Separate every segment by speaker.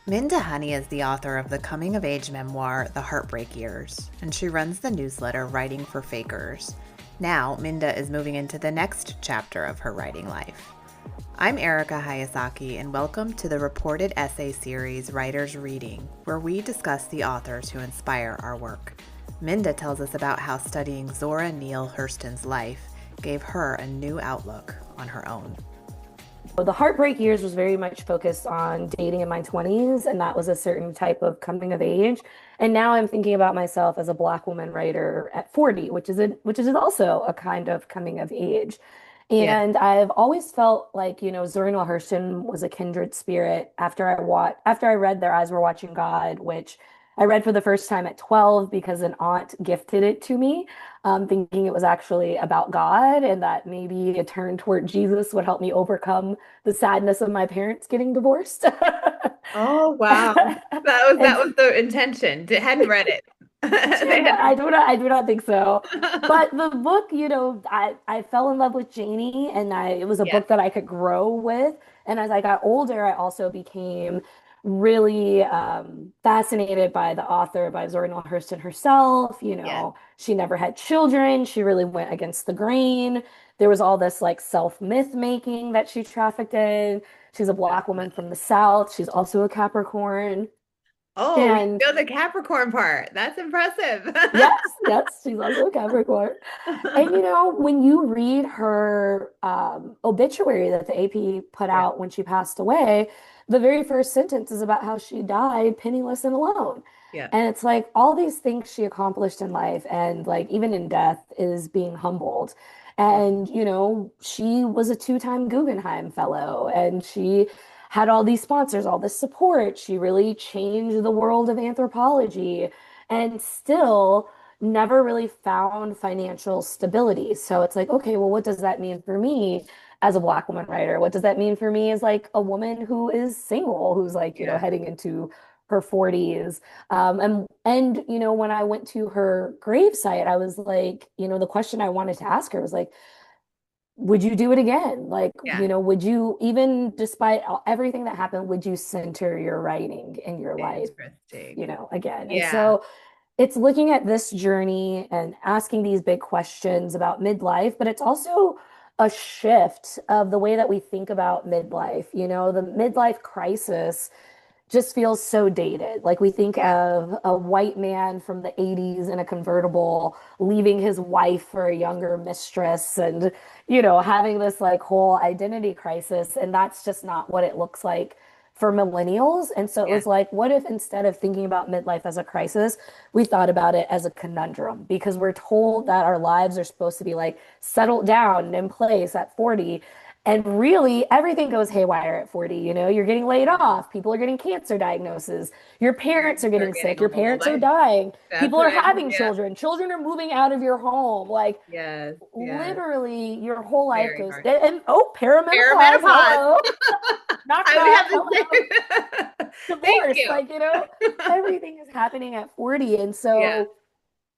Speaker 1: Minda Honey is the author of the coming of age memoir, The Heartbreak Years, and she runs the newsletter Writing for Fakers. Now, Minda is moving into the next chapter of her writing life. I'm Erica Hayasaki, and welcome to the reported essay series Writers Reading, where we discuss the authors who inspire our work. Minda tells us about how studying Zora Neale Hurston's life gave her a new outlook on her own.
Speaker 2: The Heartbreak Years was very much focused on dating in my 20s, and that was a certain type of coming of age. And now I'm thinking about myself as a Black woman writer at 40, which is also a kind of coming of age.
Speaker 1: Yeah.
Speaker 2: And I've always felt like, Zora Neale Hurston was a kindred spirit after I read Their Eyes Were Watching God, which I read for the first time at 12 because an aunt gifted it to me, thinking it was actually about God and that maybe a turn toward Jesus would help me overcome the sadness of my parents getting divorced.
Speaker 1: Oh, wow. That was
Speaker 2: And
Speaker 1: the intention. Hadn't read it. They hadn't.
Speaker 2: I do not think so. But the book, I fell in love with Janie, and it was a
Speaker 1: Yeah.
Speaker 2: book that I could grow with. And as I got older, I also became really fascinated by the author, by Zora Neale Hurston herself.
Speaker 1: Yeah.
Speaker 2: She never had children. She really went against the grain. There was all this like self-myth making that she trafficked in. She's a Black woman from the South. She's also a Capricorn.
Speaker 1: Oh, you
Speaker 2: And
Speaker 1: know the Capricorn part. That's impressive.
Speaker 2: yes, yes, she's also a Capricorn. And when you read her obituary that the AP put
Speaker 1: Yeah.
Speaker 2: out when she passed away, the very first sentence is about how she died penniless and alone.
Speaker 1: Yeah.
Speaker 2: And it's like all these things she accomplished in life and like even in death is being humbled.
Speaker 1: Yeah.
Speaker 2: And, she was a two-time Guggenheim Fellow and she had all these sponsors, all this support. She really changed the world of anthropology and still never really found financial stability. So it's like, okay, well, what does that mean for me as a Black woman writer? What does that mean for me as like a woman who is single, who's like,
Speaker 1: Yeah.
Speaker 2: heading into her 40s? And when I went to her gravesite, I was like, the question I wanted to ask her was like, would you do it again? Like,
Speaker 1: Yeah.
Speaker 2: would you, even despite everything that happened, would you center your writing in your life,
Speaker 1: Interesting.
Speaker 2: again? And
Speaker 1: Yeah.
Speaker 2: so it's looking at this journey and asking these big questions about midlife, but it's also a shift of the way that we think about midlife. The midlife crisis just feels so dated. Like we think
Speaker 1: Yeah.
Speaker 2: of a white man from the 80s in a convertible leaving his wife for a younger mistress and, having this like whole identity crisis. And that's just not what it looks like for millennials. And so it
Speaker 1: Yeah.
Speaker 2: was like, what if instead of thinking about midlife as a crisis, we thought about it as a conundrum? Because we're told that our lives are supposed to be like settled down and in place at 40. And really, everything goes haywire at 40. You're getting laid off. People are getting cancer diagnoses. Your parents are
Speaker 1: We're
Speaker 2: getting
Speaker 1: getting
Speaker 2: sick. Your
Speaker 1: old.
Speaker 2: parents are dying.
Speaker 1: That's
Speaker 2: People are
Speaker 1: right.
Speaker 2: having
Speaker 1: Yeah.
Speaker 2: children. Children are moving out of your home. Like,
Speaker 1: Yes. Yes.
Speaker 2: literally, your whole life
Speaker 1: Very
Speaker 2: goes.
Speaker 1: hard.
Speaker 2: And oh, perimenopause.
Speaker 1: Perimenopause.
Speaker 2: Hello. Knock,
Speaker 1: I would
Speaker 2: knock.
Speaker 1: have
Speaker 2: Hello.
Speaker 1: the same. Thank
Speaker 2: Divorce.
Speaker 1: you.
Speaker 2: Like, everything is happening at 40. And
Speaker 1: Yeah.
Speaker 2: so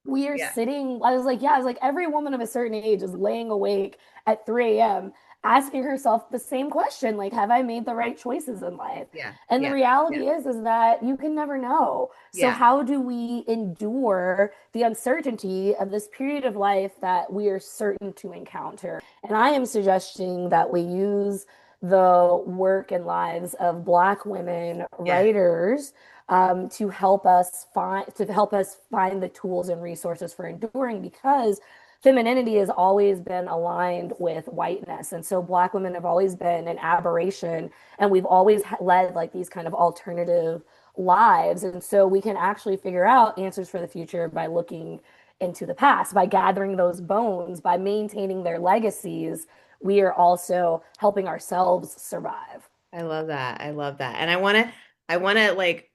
Speaker 2: we are
Speaker 1: Yeah.
Speaker 2: sitting, I was like, yeah, I was like, every woman of a certain age is laying awake at 3 a.m. asking herself the same question, like, have I made the right choices in life?
Speaker 1: Yeah.
Speaker 2: And the
Speaker 1: Yeah. Yeah.
Speaker 2: reality is that you can never know. So
Speaker 1: Yeah.
Speaker 2: how do we endure the uncertainty of this period of life that we are certain to encounter? And I am suggesting that we use the work and lives of Black women
Speaker 1: Yeah.
Speaker 2: writers to help us find the tools and resources for enduring because femininity has always been aligned with whiteness, and so Black women have always been an aberration, and we've always led like these kind of alternative lives, and so we can actually figure out answers for the future by looking into the past, by gathering those bones, by maintaining their legacies. We are also helping ourselves survive.
Speaker 1: I love that. I love that. And I want to like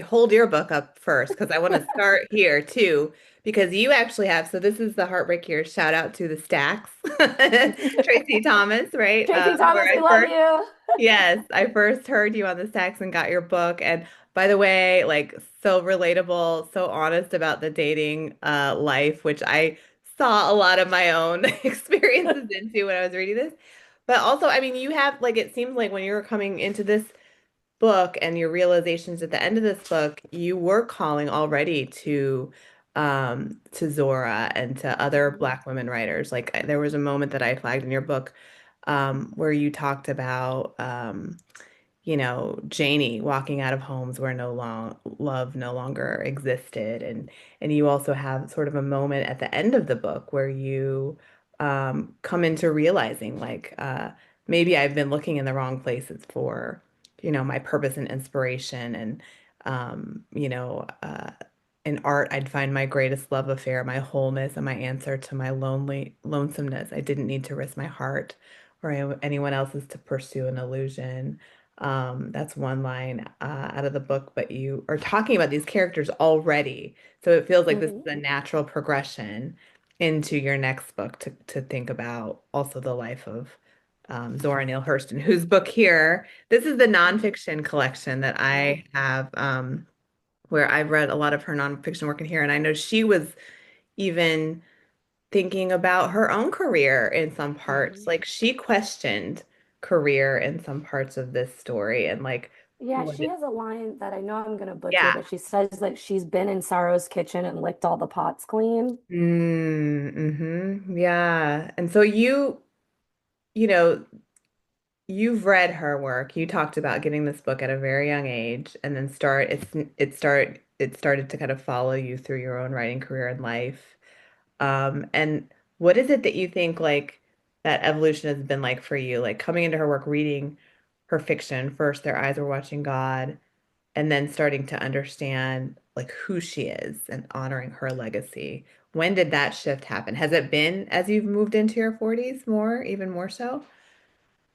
Speaker 1: hold your book up first because I want to start here too because you actually have so this is the Heartbreak Years. Shout out to the Stacks. Tracy Thomas, right?
Speaker 2: Tracy
Speaker 1: Where
Speaker 2: Thomas, we
Speaker 1: I
Speaker 2: love
Speaker 1: first
Speaker 2: you.
Speaker 1: Yes, I first heard you on the Stacks and got your book. And by the way, like so relatable, so honest about the dating life, which I saw a lot of my own experiences into when I was reading this. But also, I mean, you have like it seems like when you were coming into this book and your realizations at the end of this book, you were calling already to Zora and to other
Speaker 2: Mhm.
Speaker 1: Black women writers. Like there was a moment that I flagged in your book where you talked about Janie walking out of homes where no long love no longer existed. And you also have sort of a moment at the end of the book where you come into realizing like maybe I've been looking in the wrong places for, my purpose and inspiration. And in art, I'd find my greatest love affair, my wholeness, and my answer to my lonesomeness. I didn't need to risk my heart or anyone else's to pursue an illusion. That's one line out of the book, but you are talking about these characters already. So it feels like this is
Speaker 2: Mhm.
Speaker 1: a natural progression into your next book to think about also the life of Zora Neale Hurston, whose book here, this is the nonfiction collection that
Speaker 2: Yeah.
Speaker 1: I have, where I've read a lot of her nonfiction work in here. And I know she was even thinking about her own career in some parts.
Speaker 2: Mhm.
Speaker 1: Like she questioned career in some parts of this story and like
Speaker 2: Yeah,
Speaker 1: what
Speaker 2: she has a line that I know I'm gonna butcher,
Speaker 1: yeah.
Speaker 2: but she says like she's been in Saro's kitchen and licked all the pots clean.
Speaker 1: Yeah. And so you know, you've read her work. You talked about getting this book at a very young age and then it started to kind of follow you through your own writing career and life. And what is it that you think like that evolution has been like for you? Like coming into her work, reading her fiction, first their eyes were watching God, and then starting to understand like who she is and honoring her legacy. When did that shift happen? Has it been as you've moved into your 40s more, even more so?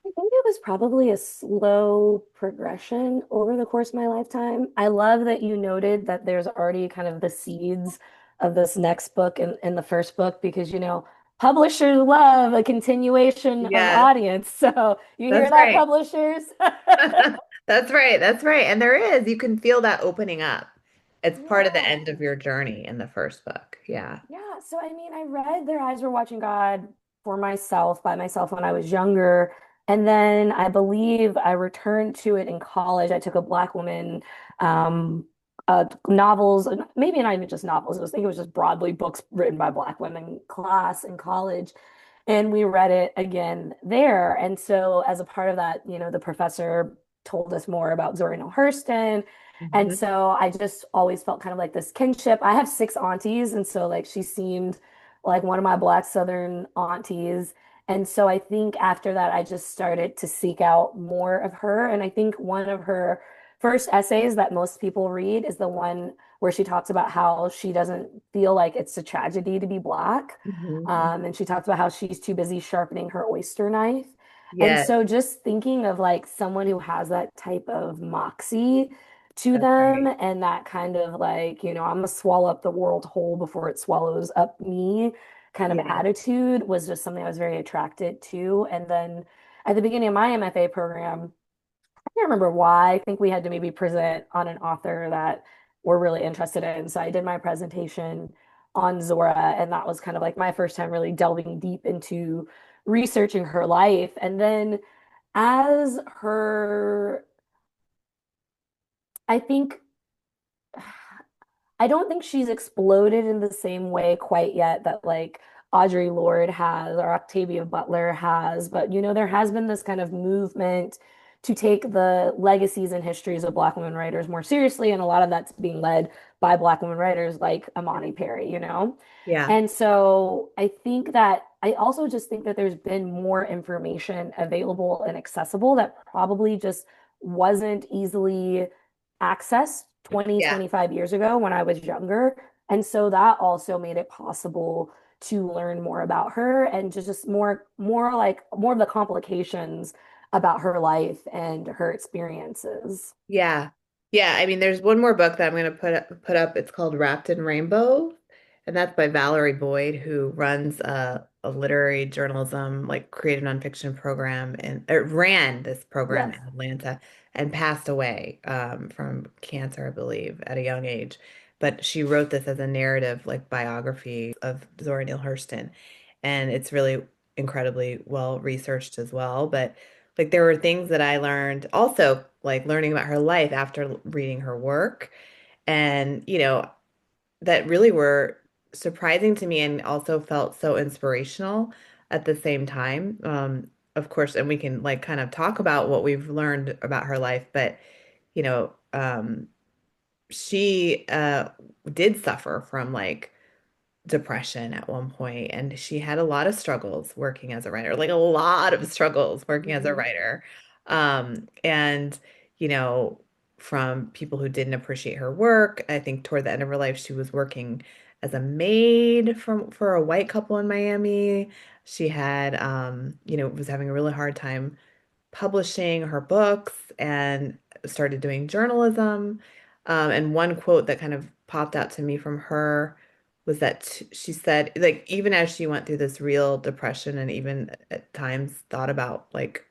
Speaker 2: I think it was probably a slow progression over the course of my lifetime. I love that you noted that there's already kind of the seeds of this next book in the first book because, publishers love a continuation of
Speaker 1: Yes,
Speaker 2: audience. So you hear
Speaker 1: that's
Speaker 2: that,
Speaker 1: right.
Speaker 2: publishers?
Speaker 1: That's right. That's right. And there is, you can feel that opening up. It's part of the
Speaker 2: Yeah.
Speaker 1: end of your journey in the first book. Yeah.
Speaker 2: Yeah, so I mean, I read Their Eyes Were Watching God for myself, by myself when I was younger. And then I believe I returned to it in college. I took a Black woman novels, and maybe not even just novels. I think it was just broadly books written by Black women class in college. And we read it again there. And so as a part of that, the professor told us more about Zora Neale Hurston. And
Speaker 1: Mhm.
Speaker 2: so I just always felt kind of like this kinship. I have six aunties, and so like she seemed like one of my Black Southern aunties. And so I think after that, I just started to seek out more of her. And I think one of her first essays that most people read is the one where she talks about how she doesn't feel like it's a tragedy to be Black.
Speaker 1: Mhm.
Speaker 2: And she talks about how she's too busy sharpening her oyster knife. And
Speaker 1: Yes,
Speaker 2: so just thinking of like someone who has that type of moxie to
Speaker 1: that's
Speaker 2: them
Speaker 1: right.
Speaker 2: and that kind of like, I'm gonna swallow up the world whole before it swallows up me kind of
Speaker 1: Yeah.
Speaker 2: attitude was just something I was very attracted to. And then at the beginning of my MFA program, I can't remember why. I think we had to maybe present on an author that we're really interested in. So I did my presentation on Zora, and that was kind of like my first time really delving deep into researching her life. And then as her, I think I don't think she's exploded in the same way quite yet that like Audre Lorde has or Octavia Butler has, but there has been this kind of movement to take the legacies and histories of Black women writers more seriously, and a lot of that's being led by Black women writers like Amani Perry.
Speaker 1: Yeah.
Speaker 2: And so I think that I also just think that there's been more information available and accessible that probably just wasn't easily accessed 20,
Speaker 1: Yeah.
Speaker 2: 25 years ago when I was younger. And so that also made it possible to learn more about her and just more of the complications about her life and her experiences.
Speaker 1: Yeah. Yeah. I mean, there's one more book that I'm going to put up. It's called Wrapped in Rainbow, and that's by Valerie Boyd, who runs a literary journalism, like creative nonfiction program and ran this program
Speaker 2: Yes.
Speaker 1: in Atlanta and passed away from cancer, I believe, at a young age. But she wrote this as a narrative, like biography of Zora Neale Hurston, and it's really incredibly well researched as well. But like there were things that I learned also, like learning about her life after reading her work, and that really were surprising to me and also felt so inspirational at the same time. Of course, and we can like kind of talk about what we've learned about her life, but you know, she did suffer from like depression at one point, and she had a lot of struggles working as a writer, like a lot of struggles working as a
Speaker 2: Mhm.
Speaker 1: writer. And you know, from people who didn't appreciate her work. I think toward the end of her life, she was working as a maid for a white couple in Miami. She had was having a really hard time publishing her books and started doing journalism. And one quote that kind of popped out to me from her was that she said, like, even as she went through this real depression and even at times thought about, like,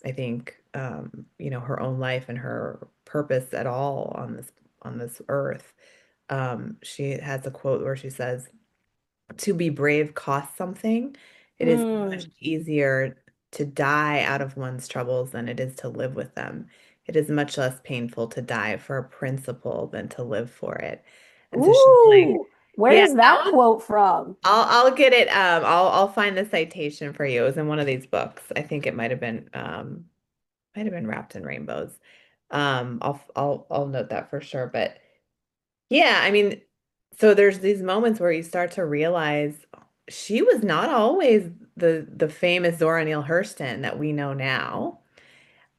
Speaker 1: I think, her own life and her purpose at all on this earth. She has a quote where she says, to be brave costs something. It is much
Speaker 2: Mm.
Speaker 1: easier to die out of one's troubles than it is to live with them. It is much less painful to die for a principle than to live for it. And so she's like,
Speaker 2: Ooh,
Speaker 1: yeah,
Speaker 2: where's
Speaker 1: that
Speaker 2: that
Speaker 1: one,
Speaker 2: quote from?
Speaker 1: I'll get it. I'll find the citation for you. It was in one of these books. I think it might have been Wrapped in Rainbows. I'll note that for sure. But yeah, I mean, so there's these moments where you start to realize she was not always the famous Zora Neale Hurston that we know now,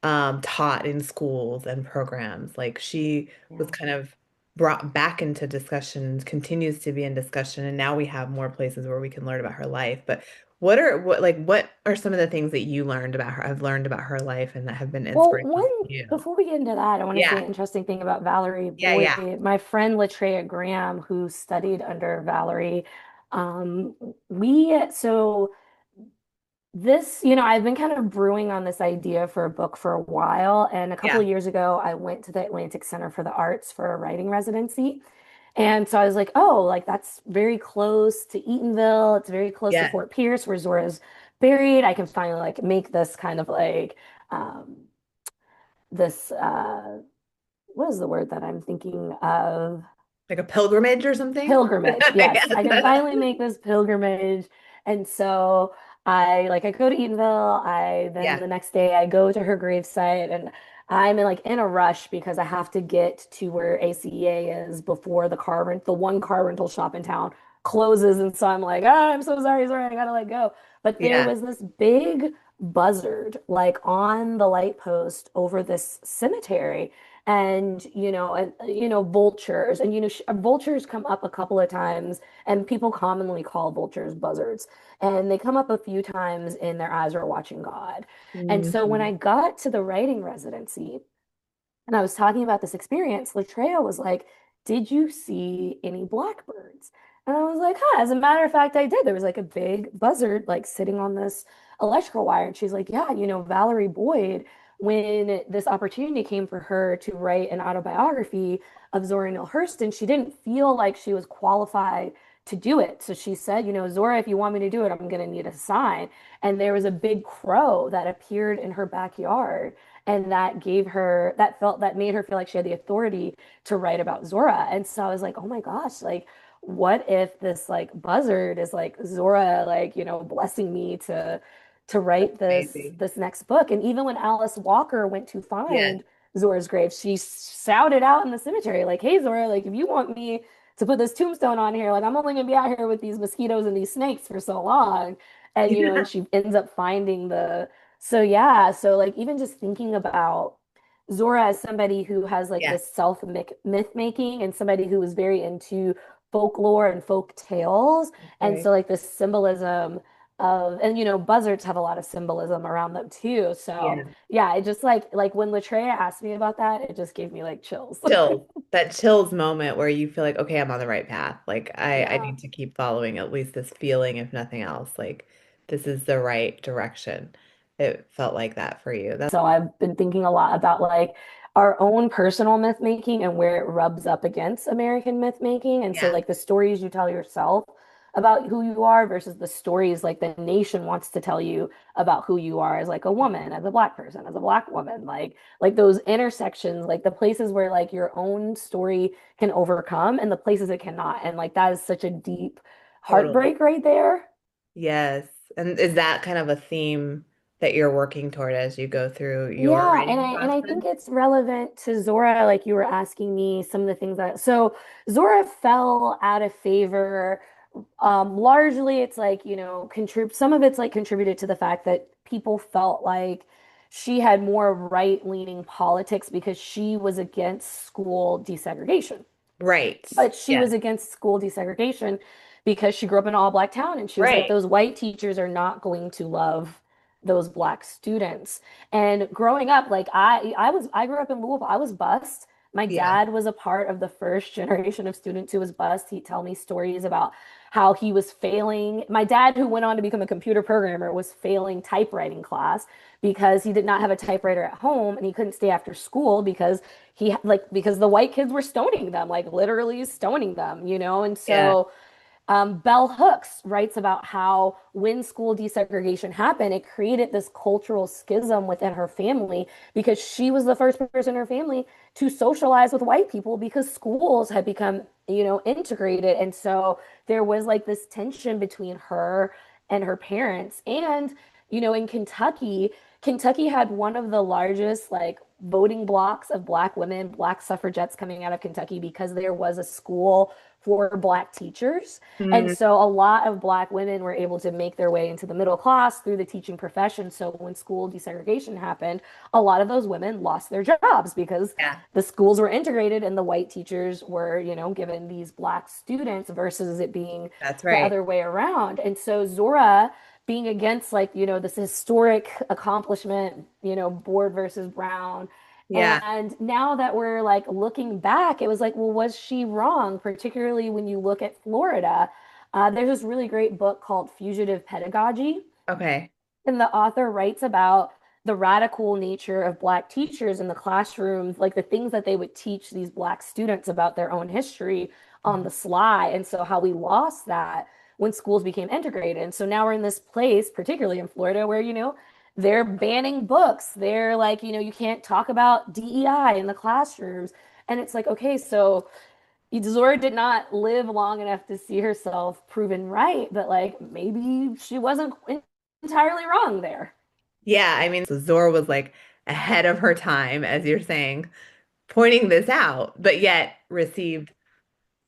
Speaker 1: taught in schools and programs. Like she was
Speaker 2: Yeah.
Speaker 1: kind of brought back into discussion, continues to be in discussion, and now we have more places where we can learn about her life. But what are some of the things that you learned about her, have learned about her life and that have been
Speaker 2: Well,
Speaker 1: inspirational
Speaker 2: one,
Speaker 1: to you?
Speaker 2: before we get into that, I want to say
Speaker 1: Yeah,
Speaker 2: an interesting thing about Valerie
Speaker 1: yeah, yeah,
Speaker 2: Boyd. My friend Latreia Graham, who studied under Valerie, um, so this, I've been kind of brewing on this idea for a book for a while. And a couple
Speaker 1: yeah,
Speaker 2: of years ago, I went to the Atlantic Center for the Arts for a writing residency. And so I was like, oh, like that's very close to Eatonville. It's very close to
Speaker 1: yeah.
Speaker 2: Fort Pierce, where Zora's buried. I can finally like make this kind of like um, this what is the word that I'm thinking of?
Speaker 1: Like a pilgrimage or something?
Speaker 2: Pilgrimage. Yes, I can
Speaker 1: Yes.
Speaker 2: finally make this pilgrimage. And so I go to Eatonville. I then
Speaker 1: Yeah.
Speaker 2: the next day I go to her gravesite and I'm in a rush because I have to get to where ACEA is before the one car rental shop in town closes. And so I'm like, ah, I'm so sorry, sorry, I gotta let go. But there
Speaker 1: Yeah.
Speaker 2: was this big buzzard like on the light post over this cemetery and vultures and vultures come up a couple of times and people commonly call vultures buzzards and they come up a few times in Their Eyes Are Watching God. And so when
Speaker 1: Mhm.
Speaker 2: I got to the writing residency and I was talking about this experience, Latreia was like, did you see any blackbirds? And I was like, huh, as a matter of fact, I did. There was like a big buzzard like sitting on this electrical wire. And she's like, yeah, Valerie Boyd, when this opportunity came for her to write an autobiography of Zora Neale Hurston, she didn't feel like she was qualified to do it. So she said, Zora, if you want me to do it, I'm going to need a sign. And there was a big crow that appeared in her backyard and that made her feel like she had the authority to write about Zora. And so I was like, oh my gosh, like what if this like buzzard is like Zora, like, blessing me to write
Speaker 1: Amazing.
Speaker 2: this next book. And even when Alice Walker went to
Speaker 1: Yes.
Speaker 2: find Zora's grave, she shouted out in the cemetery, like, hey Zora, like if you want me to put this tombstone on here, like I'm only gonna be out here with these mosquitoes and these snakes for so long. And and
Speaker 1: Yeah.
Speaker 2: she ends up finding the so yeah, so like even just thinking about Zora as somebody who has like
Speaker 1: Yeah.
Speaker 2: this self myth making and somebody who is very into folklore and folk tales. And
Speaker 1: Right.
Speaker 2: so like this symbolism of and buzzards have a lot of symbolism around them too. So
Speaker 1: Yeah.
Speaker 2: yeah, it just like when Latreia asked me about that, it just gave me like chills.
Speaker 1: Chills. That chills moment where you feel like, okay, I'm on the right path. Like I
Speaker 2: Yeah.
Speaker 1: need to keep following at least this feeling, if nothing else. Like this is the right direction. It felt like that for you. That's
Speaker 2: So I've been thinking a lot about like our own personal myth making and where it rubs up against American myth making. And so
Speaker 1: yeah.
Speaker 2: like the stories you tell yourself about who you are versus the stories like the nation wants to tell you about who you are as like a woman, as a black person, as a black woman, like those intersections, like the places where like your own story can overcome and the places it cannot. And like that is such a deep
Speaker 1: Totally.
Speaker 2: heartbreak right there.
Speaker 1: Yes. And is that kind of a theme that you're working toward as you go through your
Speaker 2: Yeah,
Speaker 1: writing
Speaker 2: and I
Speaker 1: process?
Speaker 2: think it's relevant to Zora, like you were asking me some of the things that so Zora fell out of favor. Largely it's like, some of it's like contributed to the fact that people felt like she had more right-leaning politics because she was against school desegregation.
Speaker 1: Right.
Speaker 2: But she
Speaker 1: Yes.
Speaker 2: was against school desegregation because she grew up in an all-black town and she was like,
Speaker 1: Right.
Speaker 2: those white teachers are not going to love those black students. And growing up, like I grew up in Louisville. I was bused. My
Speaker 1: Yeah.
Speaker 2: dad was a part of the first generation of students who was bused. He'd tell me stories about how he was failing. My dad, who went on to become a computer programmer, was failing typewriting class because he did not have a typewriter at home and he couldn't stay after school because because the white kids were stoning them, like literally stoning them, and
Speaker 1: Yeah.
Speaker 2: so Bell Hooks writes about how when school desegregation happened, it created this cultural schism within her family because she was the first person in her family to socialize with white people because schools had become, integrated. And so there was like this tension between her and her parents. And, in Kentucky, Kentucky had one of the largest like voting blocks of black women, black suffragettes coming out of Kentucky because there was a school for black teachers. And
Speaker 1: Mm,
Speaker 2: so a lot of black women were able to make their way into the middle class through the teaching profession. So when school desegregation happened, a lot of those women lost their jobs because
Speaker 1: yeah.
Speaker 2: the schools were integrated and the white teachers were, given these black students versus it being
Speaker 1: That's
Speaker 2: the
Speaker 1: right.
Speaker 2: other way around. And so Zora being against like, this historic accomplishment, Board versus Brown.
Speaker 1: Yeah.
Speaker 2: And now that we're like looking back, it was like, well, was she wrong? Particularly when you look at Florida. There's this really great book called Fugitive Pedagogy,
Speaker 1: Okay.
Speaker 2: and the author writes about the radical nature of Black teachers in the classrooms, like the things that they would teach these Black students about their own history on the sly. And so, how we lost that when schools became integrated. And so now we're in this place, particularly in Florida, where, they're banning books. They're like, you can't talk about DEI in the classrooms. And it's like, okay, so Zora did not live long enough to see herself proven right, but like maybe she wasn't entirely wrong there.
Speaker 1: Yeah. I mean, so Zora was like ahead of her time, as you're saying, pointing this out, but yet received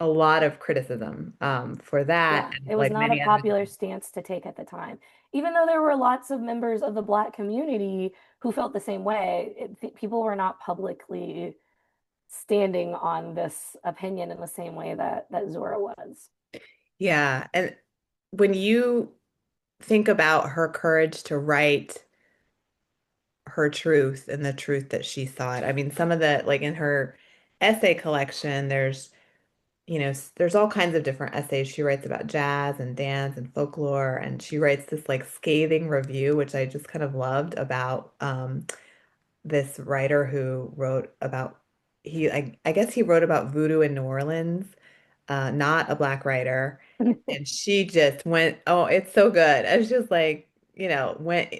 Speaker 1: a lot of criticism for that
Speaker 2: Yeah,
Speaker 1: and
Speaker 2: it was
Speaker 1: like
Speaker 2: not a
Speaker 1: many other
Speaker 2: popular
Speaker 1: things.
Speaker 2: stance to take at the time. Even though there were lots of members of the Black community who felt the same way, people were not publicly standing on this opinion in the same way that Zora was.
Speaker 1: Yeah. And when you think about her courage to write her truth and the truth that she thought, I mean, some of the, like in her essay collection, there's all kinds of different essays. She writes about jazz and dance and folklore, and she writes this like scathing review, which I just kind of loved about this writer who wrote about I guess he wrote about voodoo in New Orleans, not a black writer. And she just went, oh, it's so good. I was just like,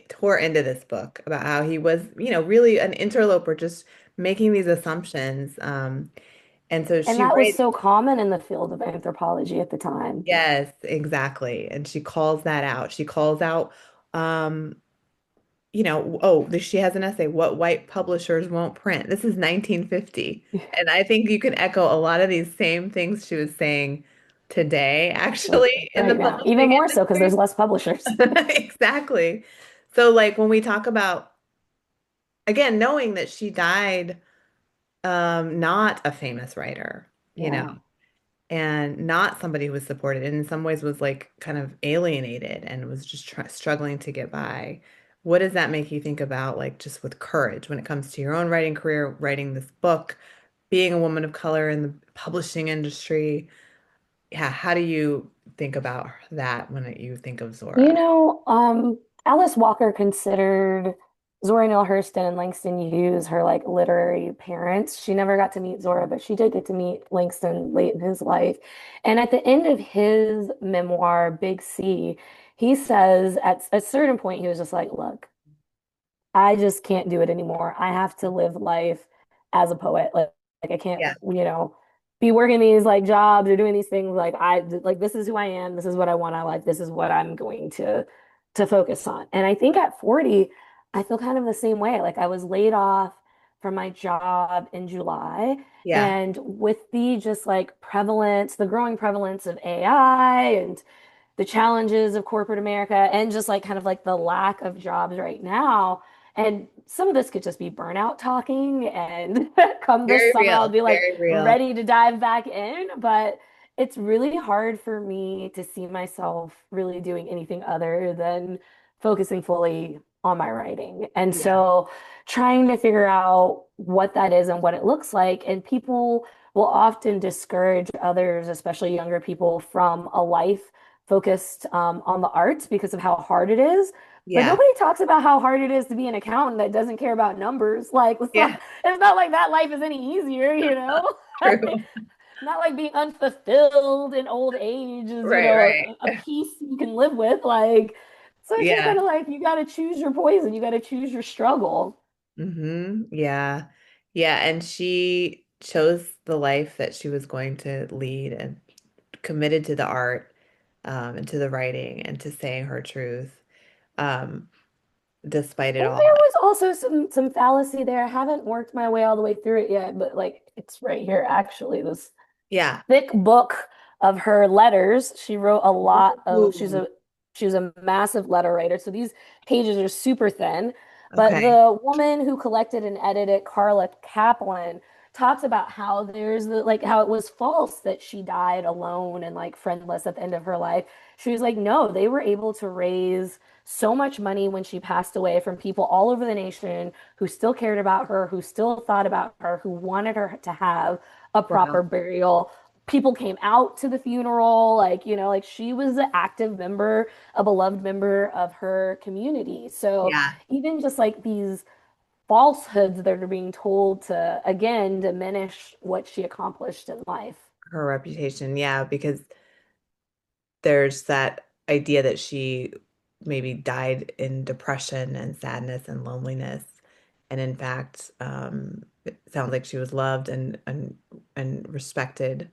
Speaker 1: tore into this book about how he was, really an interloper, just making these assumptions. And so
Speaker 2: And
Speaker 1: she
Speaker 2: that was
Speaker 1: writes,
Speaker 2: so common in the field of anthropology at the time.
Speaker 1: yes, exactly. And she calls that out. She calls out, um, she has an essay, What White Publishers Won't Print. This is 1950. And I think you can echo a lot of these same things she was saying today,
Speaker 2: Like
Speaker 1: actually, in the
Speaker 2: right now, even
Speaker 1: publishing
Speaker 2: more so because there's
Speaker 1: industry.
Speaker 2: less publishers.
Speaker 1: Exactly. So, like, when we talk about, again, knowing that she died not a famous writer,
Speaker 2: Yeah.
Speaker 1: and not somebody who was supported, and in some ways was like kind of alienated and was just struggling to get by. What does that make you think about, like, just with courage when it comes to your own writing career, writing this book, being a woman of color in the publishing industry? Yeah, how do you think about that when you think of
Speaker 2: You
Speaker 1: Zora?
Speaker 2: know, Alice Walker considered Zora Neale Hurston and Langston Hughes, her like literary parents. She never got to meet Zora, but she did get to meet Langston late in his life. And at the end of his memoir, Big C, he says at a certain point, he was just like, look, I just can't do it anymore. I have to live life as a poet. Like I can't,
Speaker 1: Yeah.
Speaker 2: be working these like jobs or doing these things. Like this is who I am. This is what I want out of life. This is what I'm going to focus on. And I think at 40, I feel kind of the same way. Like I was laid off from my job in July.
Speaker 1: Yeah.
Speaker 2: And with the just like prevalence, the growing prevalence of AI and the challenges of corporate America and just like kind of like the lack of jobs right now. And some of this could just be burnout talking. And come this
Speaker 1: Very
Speaker 2: summer, I'll
Speaker 1: real.
Speaker 2: be like
Speaker 1: Very real.
Speaker 2: ready to dive back in. But it's really hard for me to see myself really doing anything other than focusing fully on my writing. And
Speaker 1: Yeah.
Speaker 2: so trying to figure out what that is and what it looks like. And people will often discourage others, especially younger people, from a life focused on the arts because of how hard it is. But
Speaker 1: Yeah.
Speaker 2: nobody talks about how hard it is to be an accountant that doesn't care about numbers. Like
Speaker 1: Yeah.
Speaker 2: it's not like that life is any easier, you know?
Speaker 1: True.
Speaker 2: Not like being unfulfilled in old age is,
Speaker 1: Right,
Speaker 2: a
Speaker 1: right.
Speaker 2: piece you can live with. Like, so it's just
Speaker 1: Yeah.
Speaker 2: kind of like you got to choose your poison. You got to choose your struggle.
Speaker 1: Yeah. Yeah. And she chose the life that she was going to lead and committed to the art, and to the writing and to saying her truth, um, despite it
Speaker 2: And
Speaker 1: all.
Speaker 2: there was also some fallacy there. I haven't worked my way all the way through it yet, but like it's right here actually. This
Speaker 1: Yeah.
Speaker 2: thick book of her letters. She wrote a lot of
Speaker 1: Ooh.
Speaker 2: she was a massive letter writer. So these pages are super thin. But
Speaker 1: Okay.
Speaker 2: the woman who collected and edited, Carla Kaplan, talks about how there's the like how it was false that she died alone and like friendless at the end of her life. She was like, no, they were able to raise so much money when she passed away from people all over the nation who still cared about her, who still thought about her, who wanted her to have a
Speaker 1: Wow.
Speaker 2: proper burial. People came out to the funeral, like, like she was an active member, a beloved member of her community. So
Speaker 1: Yeah.
Speaker 2: even just like these falsehoods that are being told to, again, diminish what she accomplished in life.
Speaker 1: Her reputation. Yeah. Because there's that idea that she maybe died in depression and sadness and loneliness. And in fact, it sounds like she was loved and respected,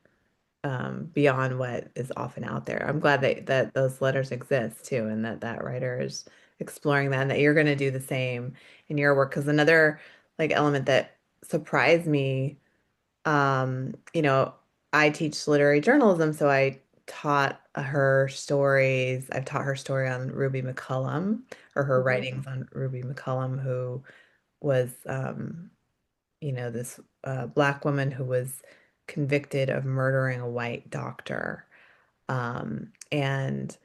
Speaker 1: beyond what is often out there. I'm glad that those letters exist too, and that writer is exploring that, and that you're going to do the same in your work. Because another like element that surprised me, I teach literary journalism, so I taught her stories. I've taught her story on Ruby McCullum, or her
Speaker 2: Mhm.
Speaker 1: writings on Ruby McCullum, who was, this Black woman who was convicted of murdering a white doctor. And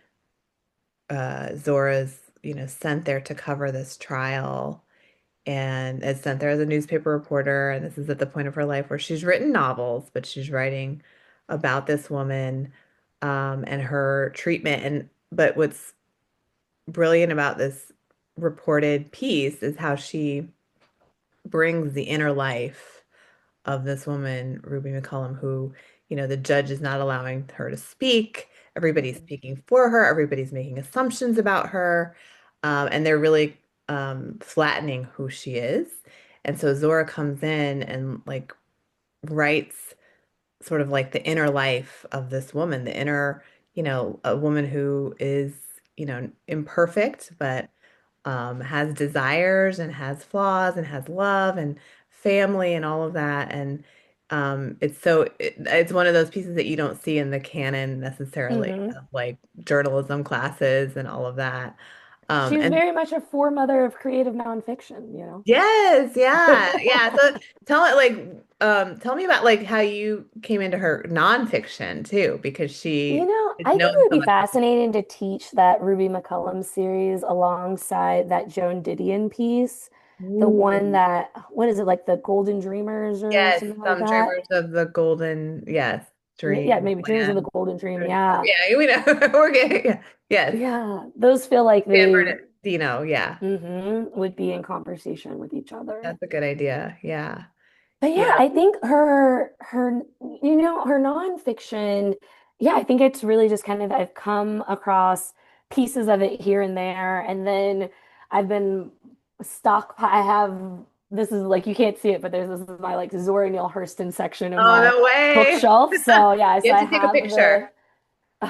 Speaker 1: Zora's, sent there to cover this trial and is sent there as a newspaper reporter. And this is at the point of her life where she's written novels, but she's writing about this woman, and her treatment. But what's brilliant about this reported piece is how she brings the inner life of this woman, Ruby McCullum, who, the judge is not allowing her to speak. Everybody's
Speaker 2: Mhm.
Speaker 1: speaking for her. Everybody's making assumptions about her. And they're really, flattening who she is. And so Zora comes in and like writes sort of like the inner life of this woman, the inner, a woman who is, imperfect, but has desires and has flaws and has love and family and all of that. And it's one of those pieces that you don't see in the canon necessarily
Speaker 2: Mhm.
Speaker 1: of like journalism classes and all of that.
Speaker 2: She's
Speaker 1: And
Speaker 2: very much a foremother of creative nonfiction.
Speaker 1: yes, yeah, yeah. So tell me about like how you came into her nonfiction too, because she is
Speaker 2: I think it
Speaker 1: known
Speaker 2: would
Speaker 1: so
Speaker 2: be
Speaker 1: much.
Speaker 2: fascinating to teach that Ruby McCullum series alongside that Joan Didion piece, the one
Speaker 1: Ooh.
Speaker 2: that, what is it, like the Golden Dreamers or
Speaker 1: Yes,
Speaker 2: something like
Speaker 1: some
Speaker 2: that?
Speaker 1: dreamers of the golden, yes,
Speaker 2: Yeah, maybe Dreamers of the
Speaker 1: dreamland.
Speaker 2: Golden Dream. Yeah.
Speaker 1: Yeah, we know. We're getting, yeah. Yes.
Speaker 2: Yeah. Those feel like
Speaker 1: San
Speaker 2: they
Speaker 1: Bernardino. Yeah.
Speaker 2: would be in conversation with each other.
Speaker 1: That's a good idea. Yeah.
Speaker 2: But yeah,
Speaker 1: Yeah.
Speaker 2: I think her nonfiction, yeah, I think it's really just kind of I've come across pieces of it here and there, and then I've been I have this is like you can't see it, but this is my like Zora Neale Hurston section of
Speaker 1: Oh,
Speaker 2: my
Speaker 1: no way.
Speaker 2: bookshelf. So yeah,
Speaker 1: You
Speaker 2: so
Speaker 1: have
Speaker 2: I
Speaker 1: to take a
Speaker 2: have
Speaker 1: picture.
Speaker 2: the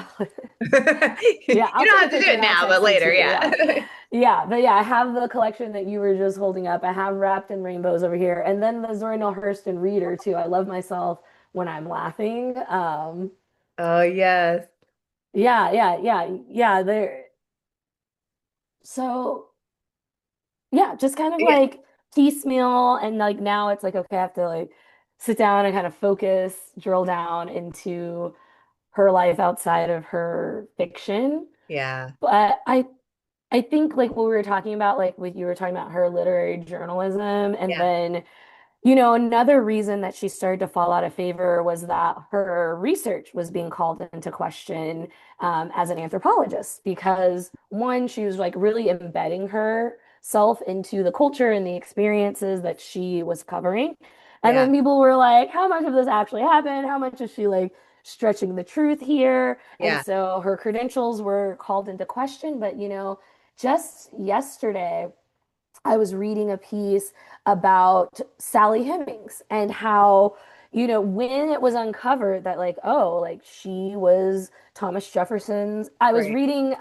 Speaker 2: yeah,
Speaker 1: You
Speaker 2: I'll
Speaker 1: don't
Speaker 2: take a
Speaker 1: have to do
Speaker 2: picture
Speaker 1: it
Speaker 2: and I'll
Speaker 1: now, but
Speaker 2: text it
Speaker 1: later,
Speaker 2: to you.
Speaker 1: yeah.
Speaker 2: Yeah. Yeah, but yeah, I have the collection that you were just holding up. I have Wrapped in Rainbows over here. And then the Zora Neale Hurston reader too. I love myself when I'm laughing.
Speaker 1: Oh, yes.
Speaker 2: Yeah. There. So yeah, just kind of
Speaker 1: Yeah.
Speaker 2: like piecemeal and like now it's like okay, I have to like sit down and kind of focus, drill down into her life outside of her fiction.
Speaker 1: Yeah.
Speaker 2: But I think like what we were talking about, like with you were talking about her literary journalism, and
Speaker 1: Yeah.
Speaker 2: then, another reason that she started to fall out of favor was that her research was being called into question as an anthropologist because one, she was like really embedding herself into the culture and the experiences that she was covering. And
Speaker 1: Yeah.
Speaker 2: then people were like, how much of this actually happened? How much is she like stretching the truth here? And
Speaker 1: Yeah.
Speaker 2: so her credentials were called into question. But, just yesterday, I was reading a piece about Sally Hemings and how, when it was uncovered that, like, oh, like she was Thomas Jefferson's. I was
Speaker 1: Right.
Speaker 2: reading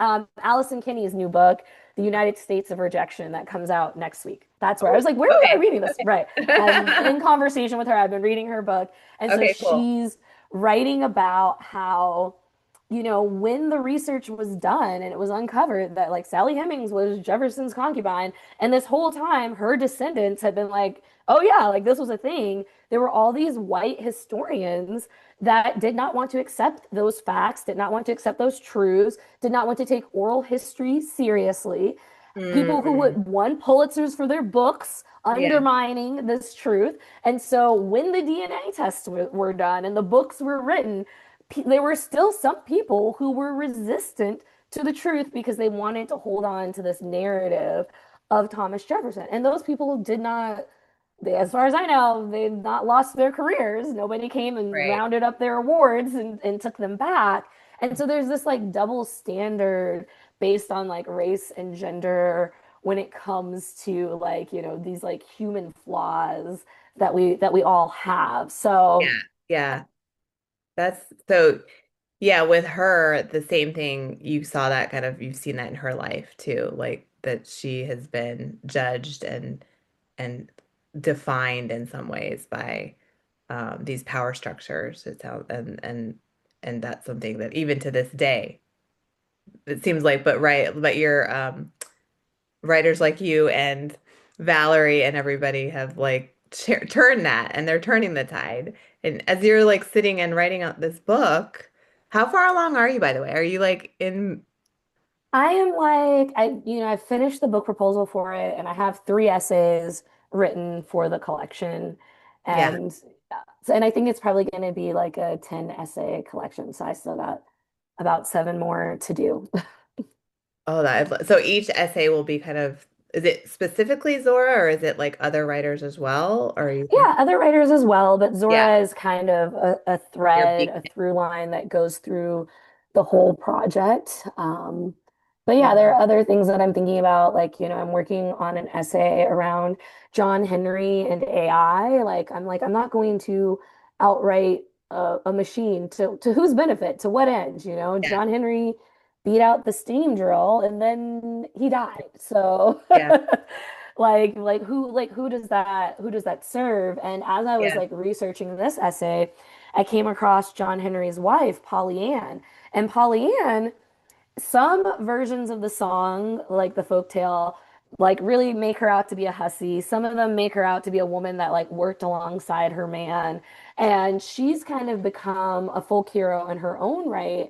Speaker 2: Allison Kinney's new book, The United States of Rejection, that comes out next week. That's where I
Speaker 1: Oh,
Speaker 2: was like, where was I
Speaker 1: okay.
Speaker 2: reading this? Right. I'm in conversation with her. I've been reading her book. And so
Speaker 1: Okay, cool.
Speaker 2: she's writing about how when the research was done and it was uncovered that like Sally Hemings was Jefferson's concubine, and this whole time her descendants had been like, oh yeah, like this was a thing. There were all these white historians that did not want to accept those facts, did not want to accept those truths, did not want to take oral history seriously. People who
Speaker 1: Mm,
Speaker 2: would won Pulitzers for their books
Speaker 1: yeah.
Speaker 2: undermining this truth. And so when the DNA tests were done and the books were written, there were still some people who were resistant to the truth because they wanted to hold on to this narrative of Thomas Jefferson. And those people did not, as far as I know, they've not lost their careers. Nobody came and
Speaker 1: Right.
Speaker 2: rounded up their awards and took them back. And so there's this like double standard based on like race and gender when it comes to like, these like human flaws that we all have. So
Speaker 1: Yeah. Yeah. That's so, yeah, with her, the same thing. You saw that kind of, you've seen that in her life too, like that she has been judged and defined in some ways by these power structures. It's how, and that's something that even to this day, it seems like, but right, but your writers like you and Valerie and everybody have like turned that and they're turning the tide. And as you're like sitting and writing out this book, how far along are you, by the way? Are you like in?
Speaker 2: I am like, I finished the book proposal for it and I have three essays written for the collection.
Speaker 1: Yeah.
Speaker 2: And and I think it's probably going to be like a 10 essay collection. So I still got about seven more to do.
Speaker 1: Oh, so each essay will be kind of, is it specifically Zora or is it like other writers as well? Or are you
Speaker 2: Yeah,
Speaker 1: thinking,
Speaker 2: other writers as well, but
Speaker 1: yeah,
Speaker 2: Zora is kind of a
Speaker 1: your
Speaker 2: thread,
Speaker 1: big,
Speaker 2: a through line that goes through the whole project. But yeah, there are other things that I'm thinking about. Like, I'm working on an essay around John Henry and AI. Like, I'm not going to outright a machine to whose benefit, to what end?
Speaker 1: yeah,
Speaker 2: John Henry beat out the steam drill and then he died. So
Speaker 1: yeah,
Speaker 2: who does that serve? And as I was
Speaker 1: yeah,
Speaker 2: like researching this essay, I came across John Henry's wife, Polly Ann. And Polly Ann, some versions of the song, like the folktale, like really make her out to be a hussy. Some of them make her out to be a woman that like worked alongside her man. And she's kind of become a folk hero in her own right,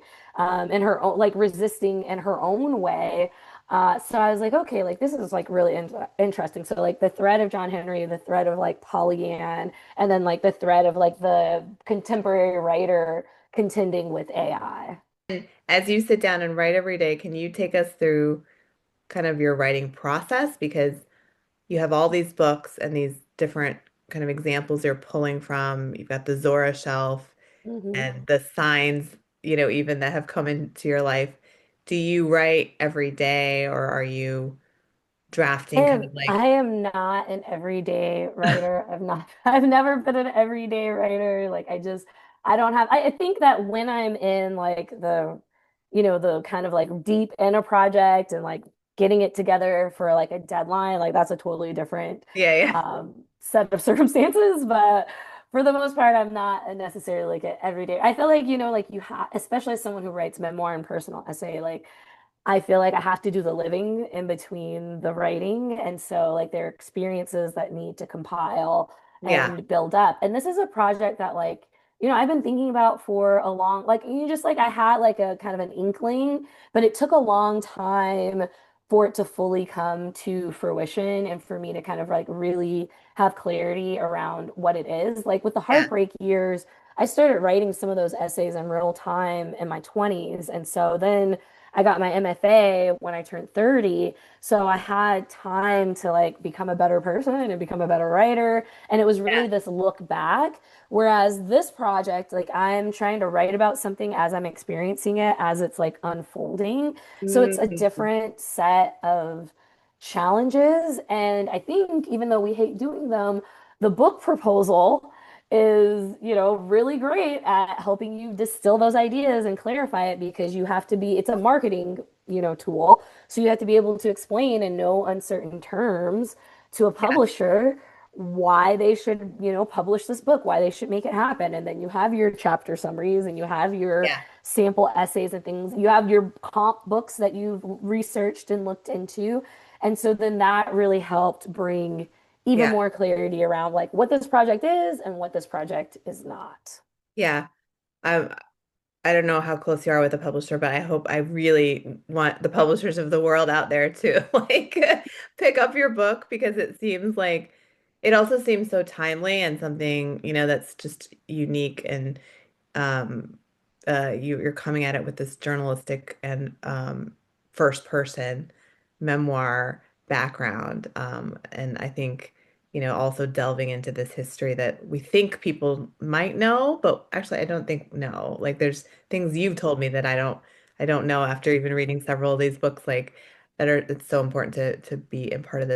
Speaker 2: in her own, like resisting in her own way. So I was like, okay, like this is like really interesting. So like the thread of John Henry, the thread of like Pollyann, and then like the thread of like the contemporary writer contending with AI.
Speaker 1: as you sit down and write every day, can you take us through kind of your writing process because you have all these books and these different kind of examples you're pulling from. You've got the Zora shelf
Speaker 2: Hmm.
Speaker 1: and the signs, even that have come into your life. Do you write every day or are you drafting kind of
Speaker 2: I
Speaker 1: like,
Speaker 2: am not an everyday writer. I've never been an everyday writer. Like I don't have, I think that when I'm in like the kind of like deep in a project and like getting it together for like a deadline, like that's a totally different
Speaker 1: yeah, yeah,
Speaker 2: set of circumstances. But for the most part, I'm not necessarily like an everyday. I feel like, like you have, especially as someone who writes memoir and personal essay, like I feel like I have to do the living in between the writing. And so, like, there are experiences that need to compile
Speaker 1: yeah,
Speaker 2: and build up. And this is a project that, like, I've been thinking about for a long, like, just like I had like a kind of an inkling, but it took a long time for it to fully come to fruition and for me to kind of like really have clarity around what it is. Like, with the
Speaker 1: yeah,
Speaker 2: Heartbreak Years, I started writing some of those essays in real time in my 20s. And so then I got my MFA when I turned 30. So I had time to like become a better person and become a better writer. And it was
Speaker 1: yeah.
Speaker 2: really this look back. Whereas this project, like I'm trying to write about something as I'm experiencing it, as it's like unfolding. So it's a
Speaker 1: Mhm.
Speaker 2: different set of challenges. And I think even though we hate doing them, the book proposal is, really great at helping you distill those ideas and clarify it because you have to be, it's a marketing, tool. So you have to be able to explain in no uncertain terms to a
Speaker 1: Yeah,
Speaker 2: publisher why they should, publish this book, why they should make it happen. And then you have your chapter summaries and you have your
Speaker 1: yeah,
Speaker 2: sample essays and things. You have your comp books that you've researched and looked into. And so then that really helped bring even
Speaker 1: yeah,
Speaker 2: more clarity around like what this project is and what this project is not.
Speaker 1: yeah. Um, I don't know how close you are with the publisher, but I really want the publishers of the world out there to like pick up your book because it also seems so timely and something, that's just unique and um you're coming at it with this journalistic and first person memoir background and I think also delving into this history that we think people might know but actually I don't think know like there's things you've told me that I don't know after even reading several of these books like that are it's so important to be a part of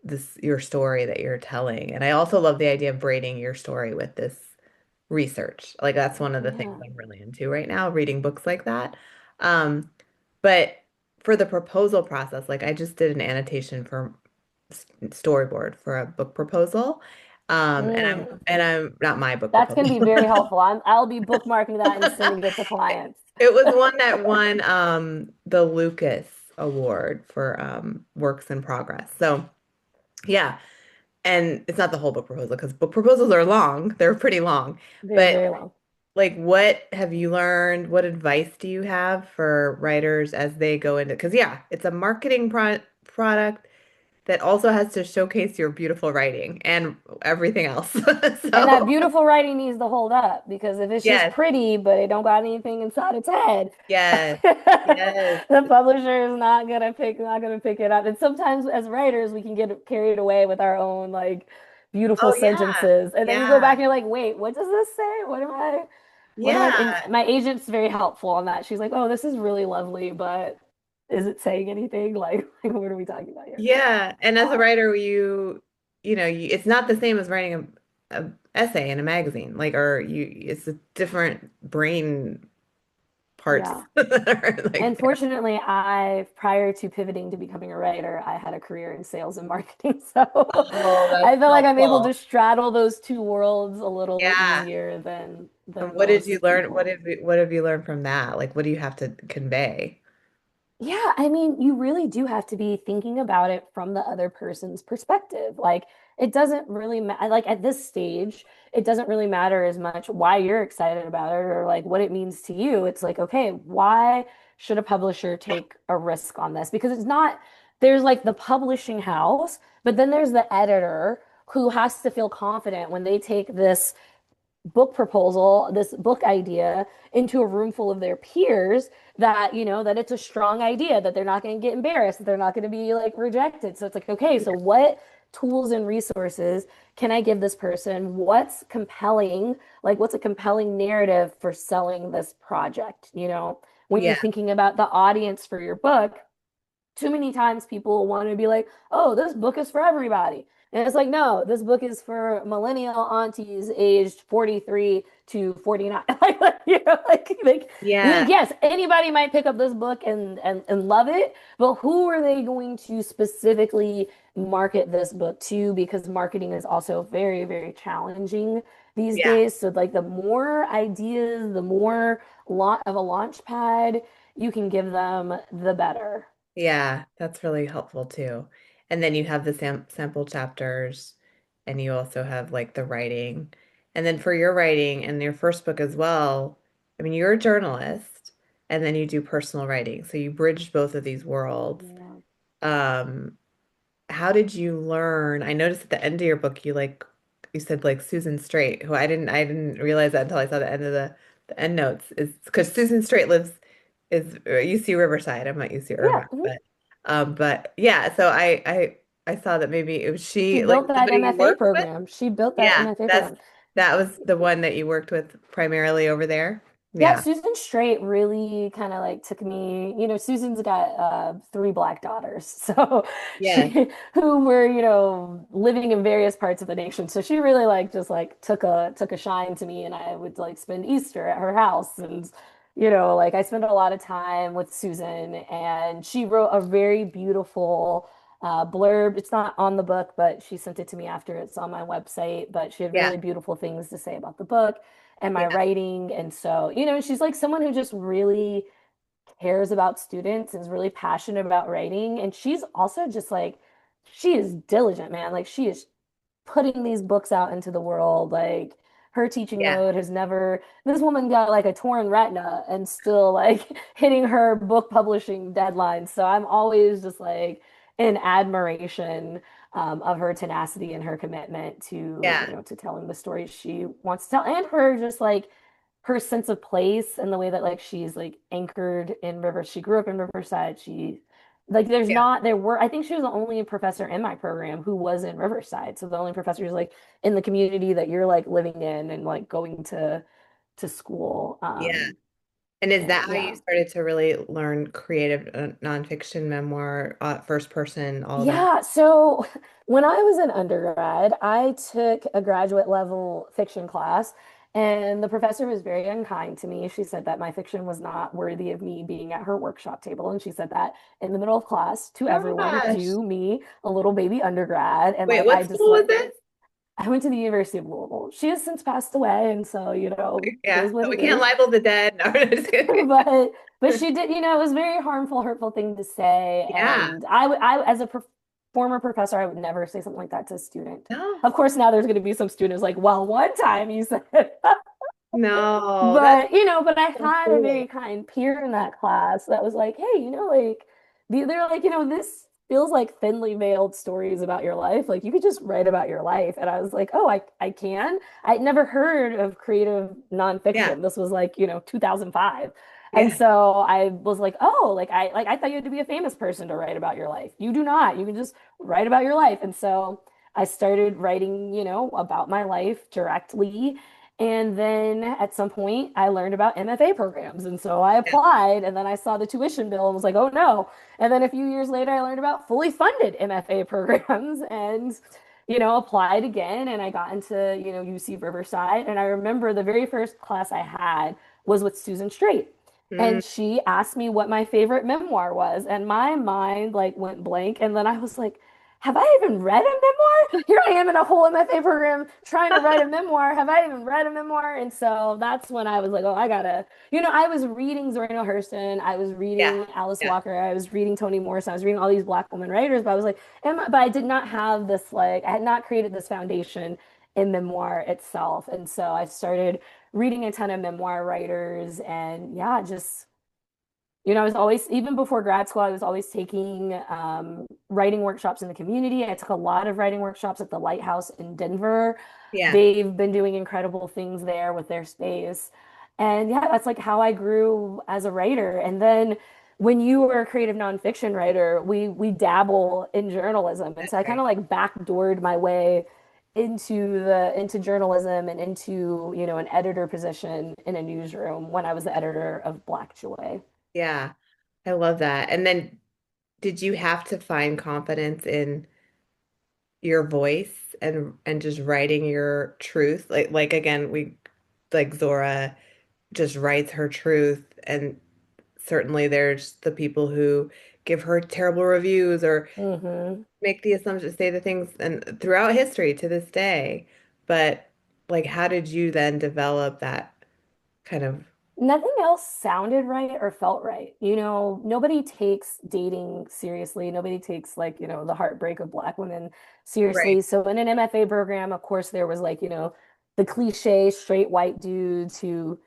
Speaker 1: this your story that you're telling and I also love the idea of braiding your story with this research. Like that's one of the things
Speaker 2: Yeah.
Speaker 1: I'm really into right now, reading books like that. Um, but for the proposal process, like I just did an annotation for storyboard for a book proposal. And I'm
Speaker 2: Mm.
Speaker 1: and I'm not my book
Speaker 2: That's
Speaker 1: proposal.
Speaker 2: going to be very helpful. I'll be bookmarking that and sending it to clients.
Speaker 1: It was one that won the Lucas Award for works in progress. So yeah, and it's not the whole book proposal because book proposals are long. They're pretty long.
Speaker 2: Very,
Speaker 1: But
Speaker 2: very long.
Speaker 1: like, what have you learned? What advice do you have for writers as they go into? Because yeah, it's a marketing product that also has to showcase your beautiful writing and everything else.
Speaker 2: And that
Speaker 1: So
Speaker 2: beautiful writing needs to hold up because if it's just
Speaker 1: yes,
Speaker 2: pretty, but it don't got anything inside its head,
Speaker 1: yes, yes.
Speaker 2: the publisher is not gonna pick it up. And sometimes as writers, we can get carried away with our own like beautiful
Speaker 1: Oh yeah,
Speaker 2: sentences. And then you go back
Speaker 1: yeah,
Speaker 2: and you're like, wait, what does this say? And
Speaker 1: yeah,
Speaker 2: my agent's very helpful on that. She's like, oh, this is really lovely, but is it saying anything? Like what are we talking about here?
Speaker 1: yeah. And as a
Speaker 2: Um,
Speaker 1: writer, it's not the same as writing a essay in a magazine. Like, it's a different brain parts
Speaker 2: yeah.
Speaker 1: that are like
Speaker 2: And fortunately, prior to pivoting to becoming a writer, I had a career in sales and marketing. So
Speaker 1: oh, that's
Speaker 2: I feel like I'm able to
Speaker 1: helpful.
Speaker 2: straddle those two worlds a little
Speaker 1: Yeah.
Speaker 2: easier than
Speaker 1: And what did you
Speaker 2: most
Speaker 1: learn?
Speaker 2: people.
Speaker 1: What have you learned from that? Like, what do you have to convey?
Speaker 2: Yeah, I mean, you really do have to be thinking about it from the other person's perspective. Like, it doesn't really matter. Like, at this stage, it doesn't really matter as much why you're excited about it or like what it means to you. It's like, okay, why should a publisher take a risk on this? Because it's not, there's like the publishing house, but then there's the editor who has to feel confident when they take this book proposal, this book idea into a room full of their peers that, that it's a strong idea, that they're not going to get embarrassed, that they're not going to be like rejected. So it's like, okay, so what tools and resources can I give this person? What's compelling? Like, what's a compelling narrative for selling this project? When you're
Speaker 1: Yeah.
Speaker 2: thinking about the audience for your book, too many times people want to be like, oh, this book is for everybody. And it's like, no, this book is for millennial aunties aged 43 to 49.
Speaker 1: Yeah.
Speaker 2: Yes, anybody might pick up this book and love it, but who are they going to specifically market this book to? Because marketing is also very, very challenging these
Speaker 1: Yeah.
Speaker 2: days. So like the more ideas, the more lot of a launch pad you can give them, the better.
Speaker 1: Yeah, that's really helpful too. And then you have the sample chapters, and you also have like the writing. And then for your writing and your first book as well, I mean, you're a journalist and then you do personal writing. So you bridged both of these worlds.
Speaker 2: Yeah.
Speaker 1: Um, how did you learn? I noticed at the end of your book, you said like Susan Straight, who I didn't realize that until I saw the end of the end notes, is because Susan Straight lives is UC Riverside. I'm not UC
Speaker 2: Yeah.
Speaker 1: Irvine, but yeah. So I saw that maybe it was
Speaker 2: She
Speaker 1: she, like
Speaker 2: built that
Speaker 1: somebody you
Speaker 2: MFA
Speaker 1: worked with.
Speaker 2: program. She built that
Speaker 1: Yeah,
Speaker 2: MFA program.
Speaker 1: that was the one that you worked with primarily over there.
Speaker 2: Yeah,
Speaker 1: Yeah,
Speaker 2: Susan Straight really kind of like took me, Susan's got three black daughters. So
Speaker 1: yeah,
Speaker 2: she who were, living in various parts of the nation. So she really like just like took a shine to me and I would like spend Easter at her house and like I spent a lot of time with Susan and she wrote a very beautiful blurb. It's not on the book, but she sent it to me after it's on my website, but she had
Speaker 1: yeah,
Speaker 2: really beautiful things to say about the book and my
Speaker 1: yeah,
Speaker 2: writing. And so, she's like someone who just really cares about students, is really passionate about writing. And she's also just like, she is diligent, man. Like she is putting these books out into the world. Like her teaching
Speaker 1: yeah,
Speaker 2: load has never, this woman got like a torn retina and still like hitting her book publishing deadline. So I'm always just like in admiration of her tenacity and her commitment to,
Speaker 1: yeah,
Speaker 2: to telling the stories she wants to tell and her just like her sense of place and the way that like she's like anchored in River. She grew up in Riverside. She like there's
Speaker 1: yeah,
Speaker 2: not there were I think she was the only professor in my program who was in Riverside. So the only professors like in the community that you're like living in and like going to school.
Speaker 1: yeah. And is that
Speaker 2: And
Speaker 1: how you
Speaker 2: yeah.
Speaker 1: started to really learn creative nonfiction, memoir, first person, all that?
Speaker 2: Yeah, so when I was an undergrad, I took a graduate level fiction class, and the professor was very unkind to me. She said that my fiction was not worthy of me being at her workshop table, and she said that in the middle of class to
Speaker 1: Oh my
Speaker 2: everyone,
Speaker 1: gosh.
Speaker 2: to me, a little baby undergrad, and
Speaker 1: Wait,
Speaker 2: like
Speaker 1: what
Speaker 2: I just
Speaker 1: school was
Speaker 2: like
Speaker 1: this?
Speaker 2: I went to the University of Louisville. She has since passed away, and so, it
Speaker 1: Yeah,
Speaker 2: is what
Speaker 1: we
Speaker 2: it
Speaker 1: can't
Speaker 2: is.
Speaker 1: libel the dead. No, I'm just kidding.
Speaker 2: But she did, it was a very harmful, hurtful thing to say.
Speaker 1: Yeah.
Speaker 2: And I as a former professor, I would never say something like that to a student.
Speaker 1: No,
Speaker 2: Of course, now there's going to be some students like, well, one time you said,
Speaker 1: no, that's
Speaker 2: but I
Speaker 1: so
Speaker 2: had a very
Speaker 1: cool.
Speaker 2: kind peer in that class that was like, hey, like, they're like, this feels like thinly veiled stories about your life. Like, you could just write about your life. And I was like, oh, I can. I'd never heard of creative
Speaker 1: Yeah,
Speaker 2: nonfiction. This was like, 2005. And
Speaker 1: yeah,
Speaker 2: so I was like, oh, like I thought you had to be a famous person to write about your life. You do not. You can just write about your life. And so I started writing, about my life directly. And then at some point, I learned about MFA programs. And so I
Speaker 1: yeah,
Speaker 2: applied, and then I saw the tuition bill and was like, oh no. And then a few years later, I learned about fully funded MFA programs and, applied again. And I got into, UC Riverside. And I remember the very first class I had was with Susan Straight.
Speaker 1: mm,
Speaker 2: And she asked me what my favorite memoir was. And my mind like went blank. And then I was like, have I even read a memoir? Here I am in a whole MFA program trying to write a memoir. Have I even read a memoir? And so that's when I was like, oh, I gotta, I was reading Zora Neale Hurston, I was
Speaker 1: yeah,
Speaker 2: reading Alice
Speaker 1: yeah,
Speaker 2: Walker, I was reading Toni Morrison, I was reading all these Black women writers, but I was like, but I did not have this, like, I had not created this foundation in memoir itself. And so I started reading a ton of memoir writers and yeah, just I was always, even before grad school, I was always taking writing workshops in the community. I took a lot of writing workshops at the Lighthouse in Denver.
Speaker 1: Yeah.
Speaker 2: They've been doing incredible things there with their space. And yeah, that's like how I grew as a writer. And then when you were a creative nonfiction writer, we dabble in journalism. And
Speaker 1: That's
Speaker 2: so I kind
Speaker 1: right.
Speaker 2: of like backdoored my way into journalism and into, an editor position in a newsroom when I was the editor of Black Joy.
Speaker 1: Yeah. I love that. And then did you have to find confidence in your voice and just writing your truth? Like again, we like Zora just writes her truth, and certainly there's the people who give her terrible reviews or
Speaker 2: Hmm.
Speaker 1: make the assumption, say the things, and throughout history to this day. But like, how did you then develop that kind of
Speaker 2: Nothing else sounded right or felt right. Nobody takes dating seriously. Nobody takes like, the heartbreak of Black women
Speaker 1: right?
Speaker 2: seriously. So in an MFA program, of course, there was like, the cliche straight white dudes who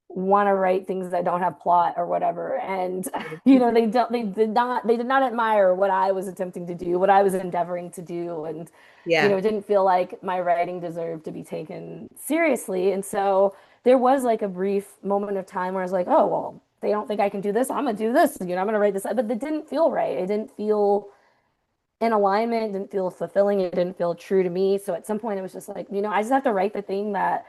Speaker 2: want to write things that don't have plot or whatever. And they did not admire what I was attempting to do, what I was endeavoring to do. And,
Speaker 1: Yeah,
Speaker 2: it didn't feel like my writing deserved to be taken seriously. And so there was like a brief moment of time where I was like, oh, well, they don't think I can do this. I'm gonna do this. I'm gonna write this. But it didn't feel right. It didn't feel in alignment, it didn't feel fulfilling, it didn't feel true to me. So at some point it was just like, I just have to write the thing that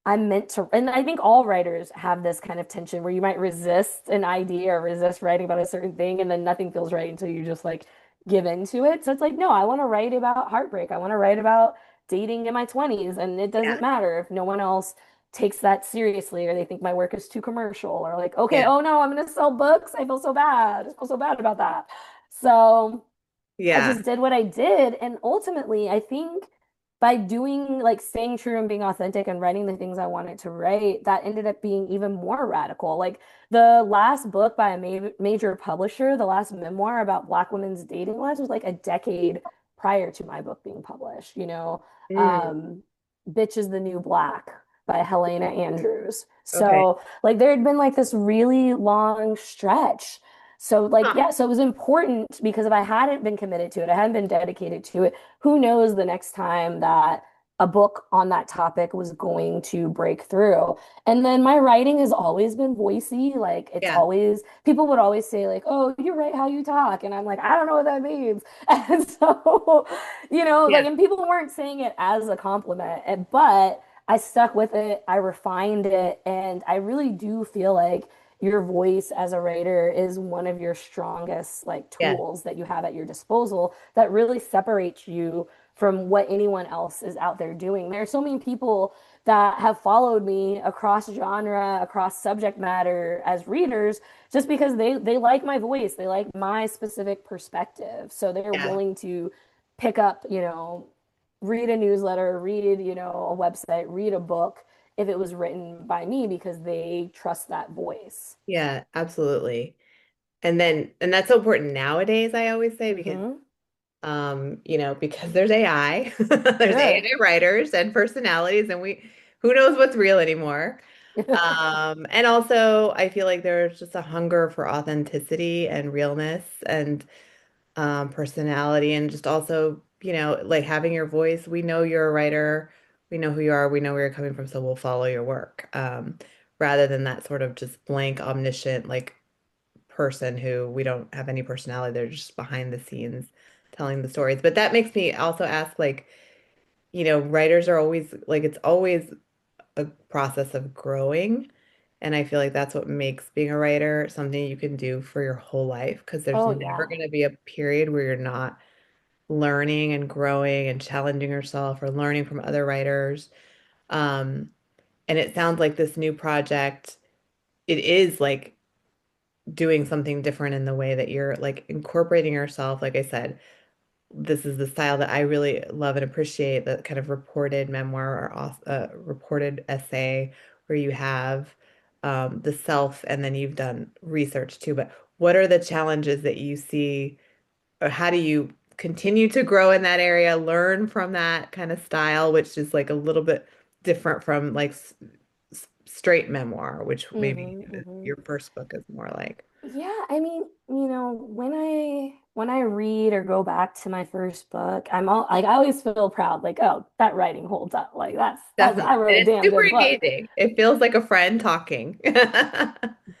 Speaker 2: I'm meant to. And I think all writers have this kind of tension where you might resist an idea or resist writing about a certain thing, and then nothing feels right until you just like give into it. So it's like, no, I want to write about heartbreak. I want to write about dating in my 20s. And it doesn't
Speaker 1: yeah,
Speaker 2: matter if no one else takes that seriously or they think my work is too commercial or like, okay,
Speaker 1: yeah,
Speaker 2: oh no, I'm going to sell books. I feel so bad. I feel so bad about that. So I
Speaker 1: yeah,
Speaker 2: just did what I did. And ultimately, I think by doing like staying true and being authentic and writing the things I wanted to write, that ended up being even more radical. Like the last book by a major publisher, the last memoir about Black women's dating lives was like a decade prior to my book being published,
Speaker 1: mm,
Speaker 2: um, Bitch is the New Black by Helena Andrews.
Speaker 1: okay,
Speaker 2: So like there had been like this really long stretch. So like
Speaker 1: huh,
Speaker 2: yeah, so it was important because if I hadn't been committed to it, I hadn't been dedicated to it, who knows the next time that a book on that topic was going to break through. And then my writing has always been voicey. Like it's
Speaker 1: yeah,
Speaker 2: always, people would always say like, "Oh, you write how you talk." And I'm like, "I don't know what that means." And so,
Speaker 1: yeah,
Speaker 2: like, and people weren't saying it as a compliment, but I stuck with it. I refined it, and I really do feel like your voice as a writer is one of your strongest like
Speaker 1: yeah,
Speaker 2: tools that you have at your disposal that really separates you from what anyone else is out there doing. There are so many people that have followed me across genre, across subject matter as readers just because they like my voice, they like my specific perspective. So they're
Speaker 1: yeah,
Speaker 2: willing to pick up, read a newsletter, read, a website, read a book if it was written by me because they trust that voice.
Speaker 1: yeah, absolutely. And that's so important nowadays, I always say, because
Speaker 2: Hmm.
Speaker 1: because there's AI, there's
Speaker 2: Sure.
Speaker 1: AI writers and personalities, and who knows what's real anymore. And also I feel like there's just a hunger for authenticity and realness and personality, and just also, like having your voice. We know you're a writer, we know who you are, we know where you're coming from, so we'll follow your work. Rather than that sort of just blank, omniscient, like person who we don't have any personality. They're just behind the scenes telling the stories. But that makes me also ask, like, writers are always like, it's always a process of growing. And I feel like that's what makes being a writer something you can do for your whole life, because there's
Speaker 2: Oh
Speaker 1: never
Speaker 2: yeah.
Speaker 1: going to be a period where you're not learning and growing and challenging yourself or learning from other writers. Um, and it sounds like this new project, it is like doing something different in the way that you're like incorporating yourself. Like I said, this is the style that I really love and appreciate, the kind of reported memoir or reported essay where you have the self and then you've done research too. But what are the challenges that you see, or how do you continue to grow in that area, learn from that kind of style, which is like a little bit different from like
Speaker 3: straight memoir, which maybe
Speaker 2: Hmm.
Speaker 3: your first book is more like.
Speaker 2: Yeah, I mean, when I read or go back to my first book, I'm all like I always feel proud, like, oh, that writing holds up. Like that's I
Speaker 3: Definitely.
Speaker 2: wrote
Speaker 3: And
Speaker 2: a
Speaker 3: it's
Speaker 2: damn
Speaker 3: super
Speaker 2: good book.
Speaker 3: engaging. It feels like a friend talking.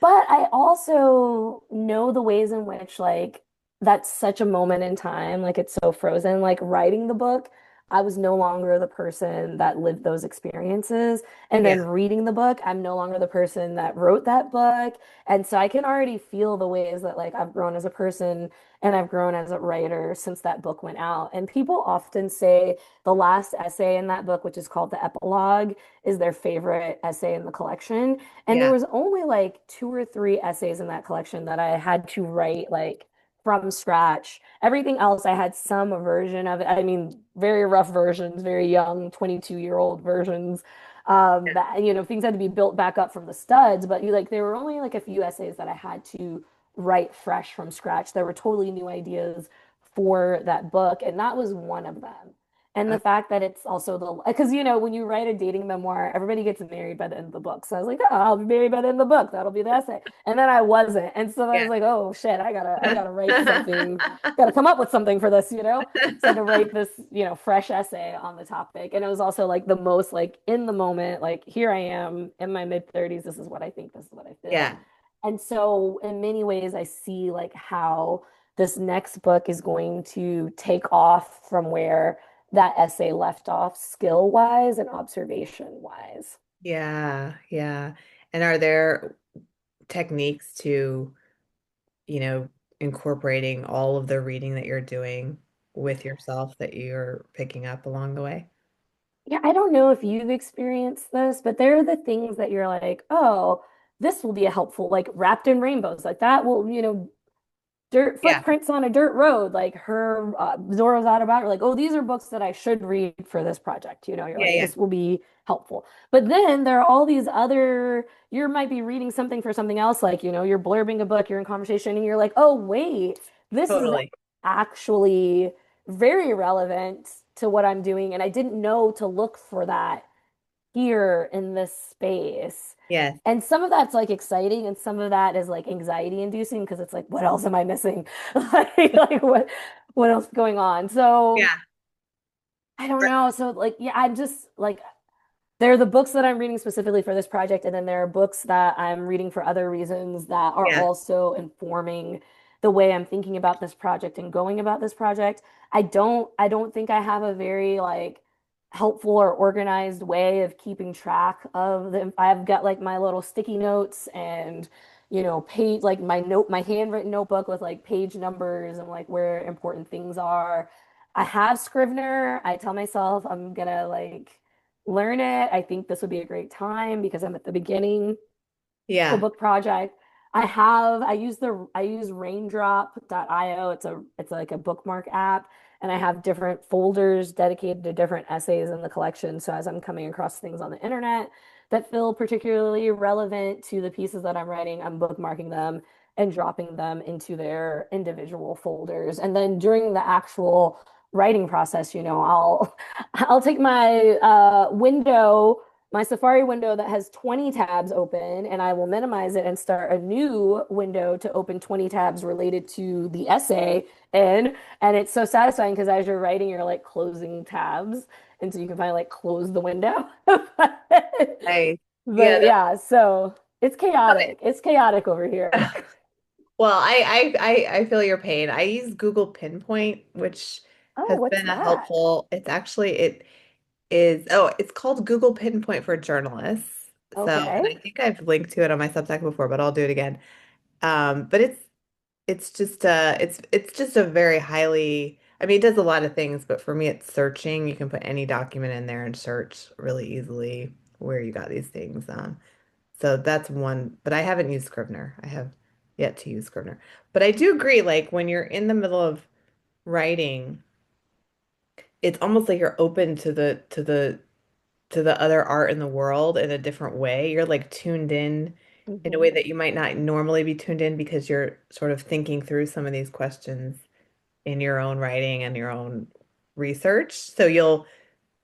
Speaker 2: But I also know the ways in which, like, that's such a moment in time. Like, it's so frozen. Like, writing the book, I was no longer the person that lived those experiences. And
Speaker 3: Yeah.
Speaker 2: then reading the book, I'm no longer the person that wrote that book. And so I can already feel the ways that, like, I've grown as a person and I've grown as a writer since that book went out. And people often say the last essay in that book, which is called the epilogue, is their favorite essay in the collection. And there
Speaker 3: Yeah.
Speaker 2: was only like two or three essays in that collection that I had to write like from scratch. Everything else, I had some version of it. I mean, very rough versions, very young, 22-year-old versions. That things had to be built back up from the studs, but you like there were only like a few essays that I had to write fresh from scratch. There were totally new ideas for that book, and that was one of them. And
Speaker 3: Uh,
Speaker 2: the fact that it's also because when you write a dating memoir, everybody gets married by the end of the book. So I was like, oh, I'll be married by the end of the book. That'll be the essay. And then I wasn't. And so I was
Speaker 3: yeah.
Speaker 2: like, oh shit, I gotta write something, gotta come up with something for this. So I had to write this, fresh essay on the topic. And it was also like the most like in the moment, like here I am in my mid 30s. This is what I think, this is what I feel.
Speaker 3: Yeah.
Speaker 2: And so in many ways, I see like how this next book is going to take off from where that essay left off skill wise and observation wise.
Speaker 3: Yeah. Yeah. And are there techniques to, you know, incorporating all of the reading that you're doing with yourself that you're picking up along the way?
Speaker 2: Yeah, I don't know if you've experienced this, but there are the things that you're like, oh, this will be a helpful, like wrapped in rainbows, like that will, dirt
Speaker 3: Yeah.
Speaker 2: footprints on a dirt road, like her Zora's Autobiography, like, oh, these are books that I should read for this project. You're
Speaker 3: Yeah.
Speaker 2: like,
Speaker 3: Yeah.
Speaker 2: this will be helpful. But then there are all these other, you might be reading something for something else, like, you're blurbing a book, you're in conversation, and you're like, oh, wait, this is
Speaker 3: Totally.
Speaker 2: actually very relevant to what I'm doing. And I didn't know to look for that here in this space.
Speaker 3: Yes.
Speaker 2: And some of that's like exciting, and some of that is like anxiety inducing because it's like, what else am I missing? Like what else is going on? So
Speaker 3: Yeah.
Speaker 2: I don't know. So like, yeah, I'm just like there are the books that I'm reading specifically for this project, and then there are books that I'm reading for other reasons that are
Speaker 3: Yeah.
Speaker 2: also informing the way I'm thinking about this project and going about this project. I don't think I have a very like helpful or organized way of keeping track of them. I've got like my little sticky notes and page like my handwritten notebook with like page numbers and like where important things are. I have Scrivener. I tell myself I'm gonna like learn it. I think this would be a great time because I'm at the beginning of a
Speaker 3: Yeah.
Speaker 2: book project. I use raindrop.io. It's like a bookmark app, and I have different folders dedicated to different essays in the collection. So as I'm coming across things on the internet that feel particularly relevant to the pieces that I'm writing, I'm bookmarking them and dropping them into their individual folders. And then during the actual writing process, I'll take my my Safari window that has 20 tabs open, and I will minimize it and start a new window to open 20 tabs related to the essay in. And it's so satisfying because as you're writing, you're like closing tabs. And so you can finally like close the window.
Speaker 3: Nice. Yeah,
Speaker 2: But yeah, so it's
Speaker 3: that's
Speaker 2: chaotic. It's chaotic over here.
Speaker 3: well, I feel your pain. I use Google Pinpoint, which
Speaker 2: Oh,
Speaker 3: has
Speaker 2: what's
Speaker 3: been a
Speaker 2: that?
Speaker 3: helpful. It is, oh, it's called Google Pinpoint for journalists. So, and
Speaker 2: Okay.
Speaker 3: I think I've linked to it on my Substack before, but I'll do it again. But it's just a very highly, I mean, it does a lot of things, but for me, it's searching. You can put any document in there and search really easily where you got these things. So that's one, but I haven't used Scrivener. I have yet to use Scrivener. But I do agree, like when you're in the middle of writing, it's almost like you're open to the other art in the world in a different way. You're like tuned in a way
Speaker 2: Hmm.
Speaker 3: that you might not normally be tuned in because you're sort of thinking through some of these questions in your own writing and your own research. So you'll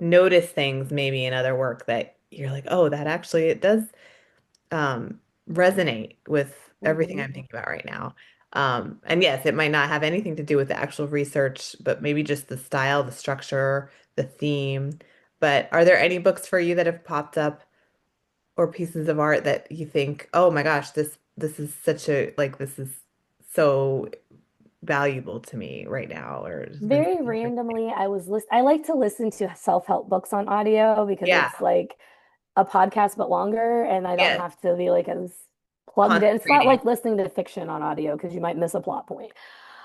Speaker 3: notice things maybe in other work that you're like, oh, that actually it does. um, resonate with everything
Speaker 2: Mhm.
Speaker 3: I'm thinking about right now. And yes, it might not have anything to do with the actual research, but maybe just the style, the structure, the theme. But are there any books for you that have popped up or pieces of art that you think, oh my gosh, this is such a like this is so valuable to me right now, or it's been so
Speaker 2: Very
Speaker 3: interesting.
Speaker 2: randomly, I like to listen to self-help books on audio because
Speaker 3: Yeah.
Speaker 2: it's like a podcast but longer and I don't
Speaker 3: Yes.
Speaker 2: have to be like as plugged in. It's not
Speaker 3: Concentrating.
Speaker 2: like listening to fiction on audio because you might miss a plot point.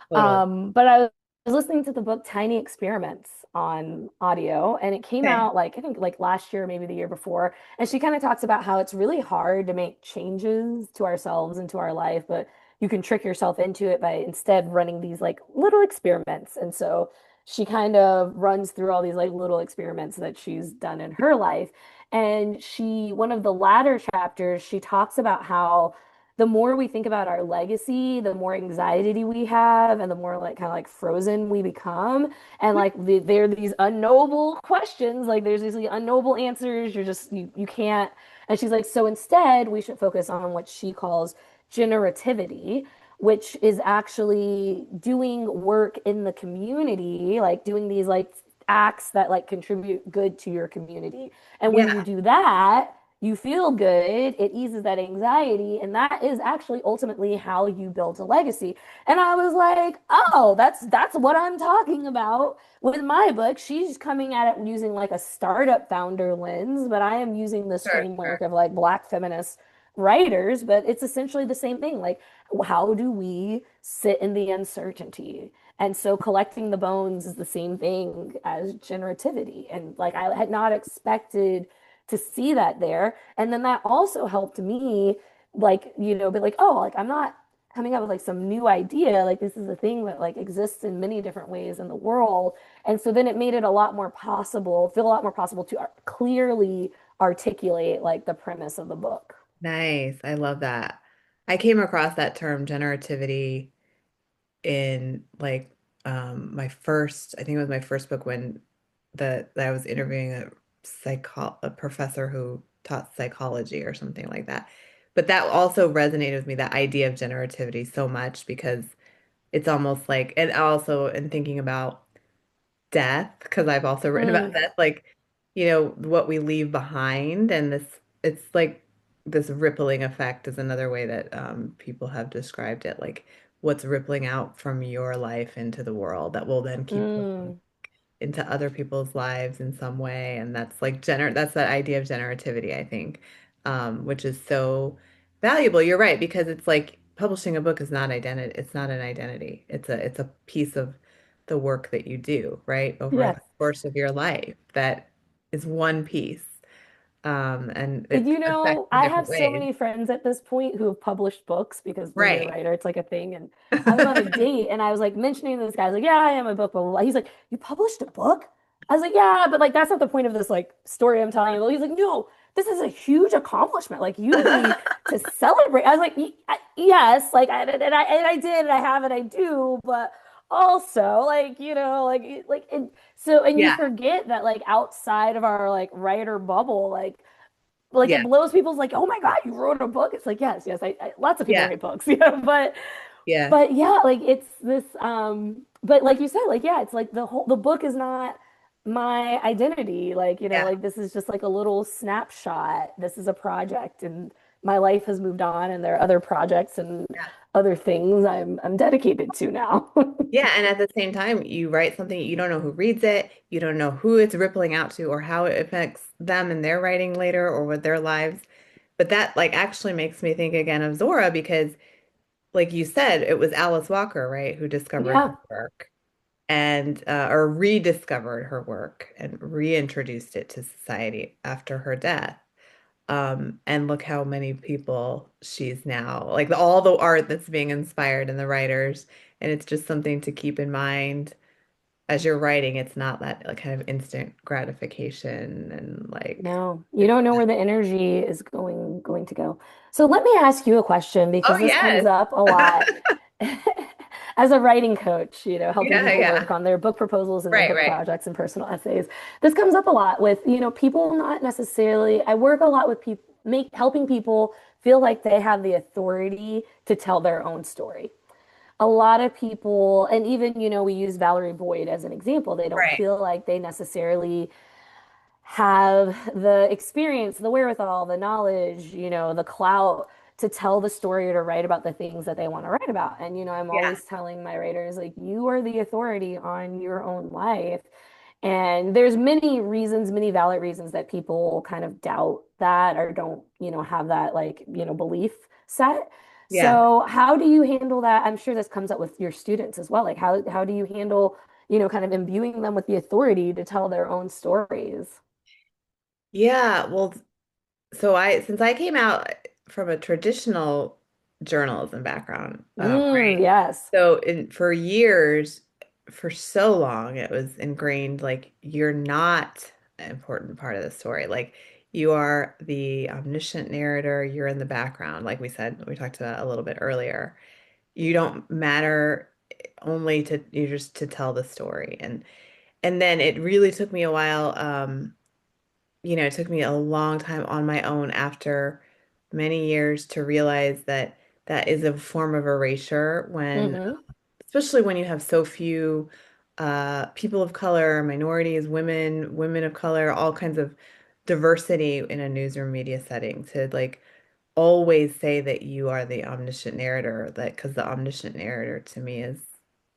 Speaker 3: Totally.
Speaker 2: But I was listening to the book Tiny Experiments on audio, and it came
Speaker 3: Okay.
Speaker 2: out like I think like last year, maybe the year before. And she kind of talks about how it's really hard to make changes to ourselves and to our life, but you can trick yourself into it by instead running these like little experiments. And so she kind of runs through all these like little experiments that she's done in her life. And one of the latter chapters, she talks about how the more we think about our legacy, the more anxiety we have, and the more like kind of like frozen we become. And like there are these unknowable questions, like there's these like, unknowable answers. You can't. And she's like, so instead, we should focus on what she calls generativity, which is actually doing work in the community, like doing these like acts that like contribute good to your community. And when you
Speaker 3: Yeah.
Speaker 2: do that, you feel good, it eases that anxiety, and that is actually ultimately how you build a legacy. And I was like, oh, that's what I'm talking about with my book. She's coming at it using like a startup founder lens, but I am using this
Speaker 3: Sure,
Speaker 2: framework
Speaker 3: sure.
Speaker 2: of like Black feminist writers, but it's essentially the same thing. Like, how do we sit in the uncertainty? And so collecting the bones is the same thing as generativity. And like I had not expected to see that there. And then that also helped me, like, be like, oh, like I'm not coming up with like some new idea. Like this is a thing that like exists in many different ways in the world. And so then it made it a lot more possible, feel a lot more possible to clearly articulate like the premise of the book.
Speaker 3: Nice. I love that. I came across that term generativity in like my first, I think it was my first book when that I was interviewing a professor who taught psychology or something like that. But that also resonated with me, that idea of generativity so much because it's almost like, and also in thinking about death, because I've also written about
Speaker 2: Mm,
Speaker 3: death, like, what we leave behind. And it's like this rippling effect is another way that people have described it, like what's rippling out from your life into the world that will then keep
Speaker 2: mm,
Speaker 3: into other people's lives in some way. And that's that idea of generativity, I think, which is so valuable. You're right, because it's like publishing a book is not identity, it's not an identity. It's a piece of the work that you do, right? Over
Speaker 2: yes.
Speaker 3: the course of your life that is one piece. And it
Speaker 2: You
Speaker 3: affects
Speaker 2: know,
Speaker 3: in
Speaker 2: I
Speaker 3: different
Speaker 2: have so
Speaker 3: ways.
Speaker 2: many friends at this point who have published books because when you're a
Speaker 3: Right.
Speaker 2: writer, it's like a thing. And I was on a date and I was like mentioning to this guy, I was like, yeah, I am a book, blah, blah, blah. He's like, you published a book? I was like, yeah, but like that's not the point of this like story I'm telling you. He's like, no, this is a huge accomplishment. Like you need to celebrate. I was like, yes, like I did, and I have it, I do, but also like, and you
Speaker 3: Yeah.
Speaker 2: forget that like outside of our like writer bubble, like it
Speaker 3: Yeah.
Speaker 2: blows people's like, oh my God, you wrote a book. It's like, yes, yes, lots of people
Speaker 3: Yeah.
Speaker 2: write books, but
Speaker 3: Yeah.
Speaker 2: but yeah, like it's this but like you said, like yeah, it's like the book is not my identity. Like,
Speaker 3: Yeah.
Speaker 2: like this is just like a little snapshot. This is a project and my life has moved on and there are other projects and
Speaker 3: Yeah.
Speaker 2: other things I'm dedicated to now.
Speaker 3: Yeah, and at the same time, you write something, you don't know who reads it, you don't know who it's rippling out to or how it affects them in their writing later or with their lives. But that like actually makes me think again of Zora because like you said, it was Alice Walker, right, who discovered her
Speaker 2: Yeah.
Speaker 3: work and or rediscovered her work and reintroduced it to society after her death. And look how many people she's now, like all the art that's being inspired in the writers. And it's just something to keep in mind as you're writing. It's not that like kind of instant gratification and like,
Speaker 2: No, you don't know where the energy is going to go. So let me ask you a question
Speaker 3: oh
Speaker 2: because this comes
Speaker 3: yes.
Speaker 2: up a lot as a writing coach, helping
Speaker 3: Yeah,
Speaker 2: people
Speaker 3: yeah.
Speaker 2: work on their book proposals and their
Speaker 3: Right,
Speaker 2: book
Speaker 3: right.
Speaker 2: projects and personal essays. This comes up a lot with, people not necessarily, I work a lot with people helping people feel like they have the authority to tell their own story. A lot of people, and even, we use Valerie Boyd as an example, they don't
Speaker 3: Right.
Speaker 2: feel like they necessarily have the experience, the wherewithal, the knowledge, the clout to tell the story or to write about the things that they want to write about. And, I'm
Speaker 3: Yeah.
Speaker 2: always telling my writers, like, you are the authority on your own life. And there's many reasons, many valid reasons that people kind of doubt that or don't, have that like, belief set.
Speaker 3: Yeah.
Speaker 2: So how do you handle that? I'm sure this comes up with your students as well. Like how do you handle, kind of imbuing them with the authority to tell their own stories?
Speaker 3: Yeah. Well, so since I came out from a traditional journalism background, right?
Speaker 2: Yes.
Speaker 3: So for years, for so long, it was ingrained like you're not an important part of the story. Like you are the omniscient narrator, you're in the background, like we said, we talked about a little bit earlier. You don't matter only to you just to tell the story. And then it really took me a while, it took me a long time on my own after many years to realize that that is a form of erasure when,
Speaker 2: Hmm.
Speaker 3: especially when you have so few people of color, minorities, women of color, all kinds of diversity in a newsroom media setting to like always say that you are the omniscient narrator, that because the omniscient narrator to me is,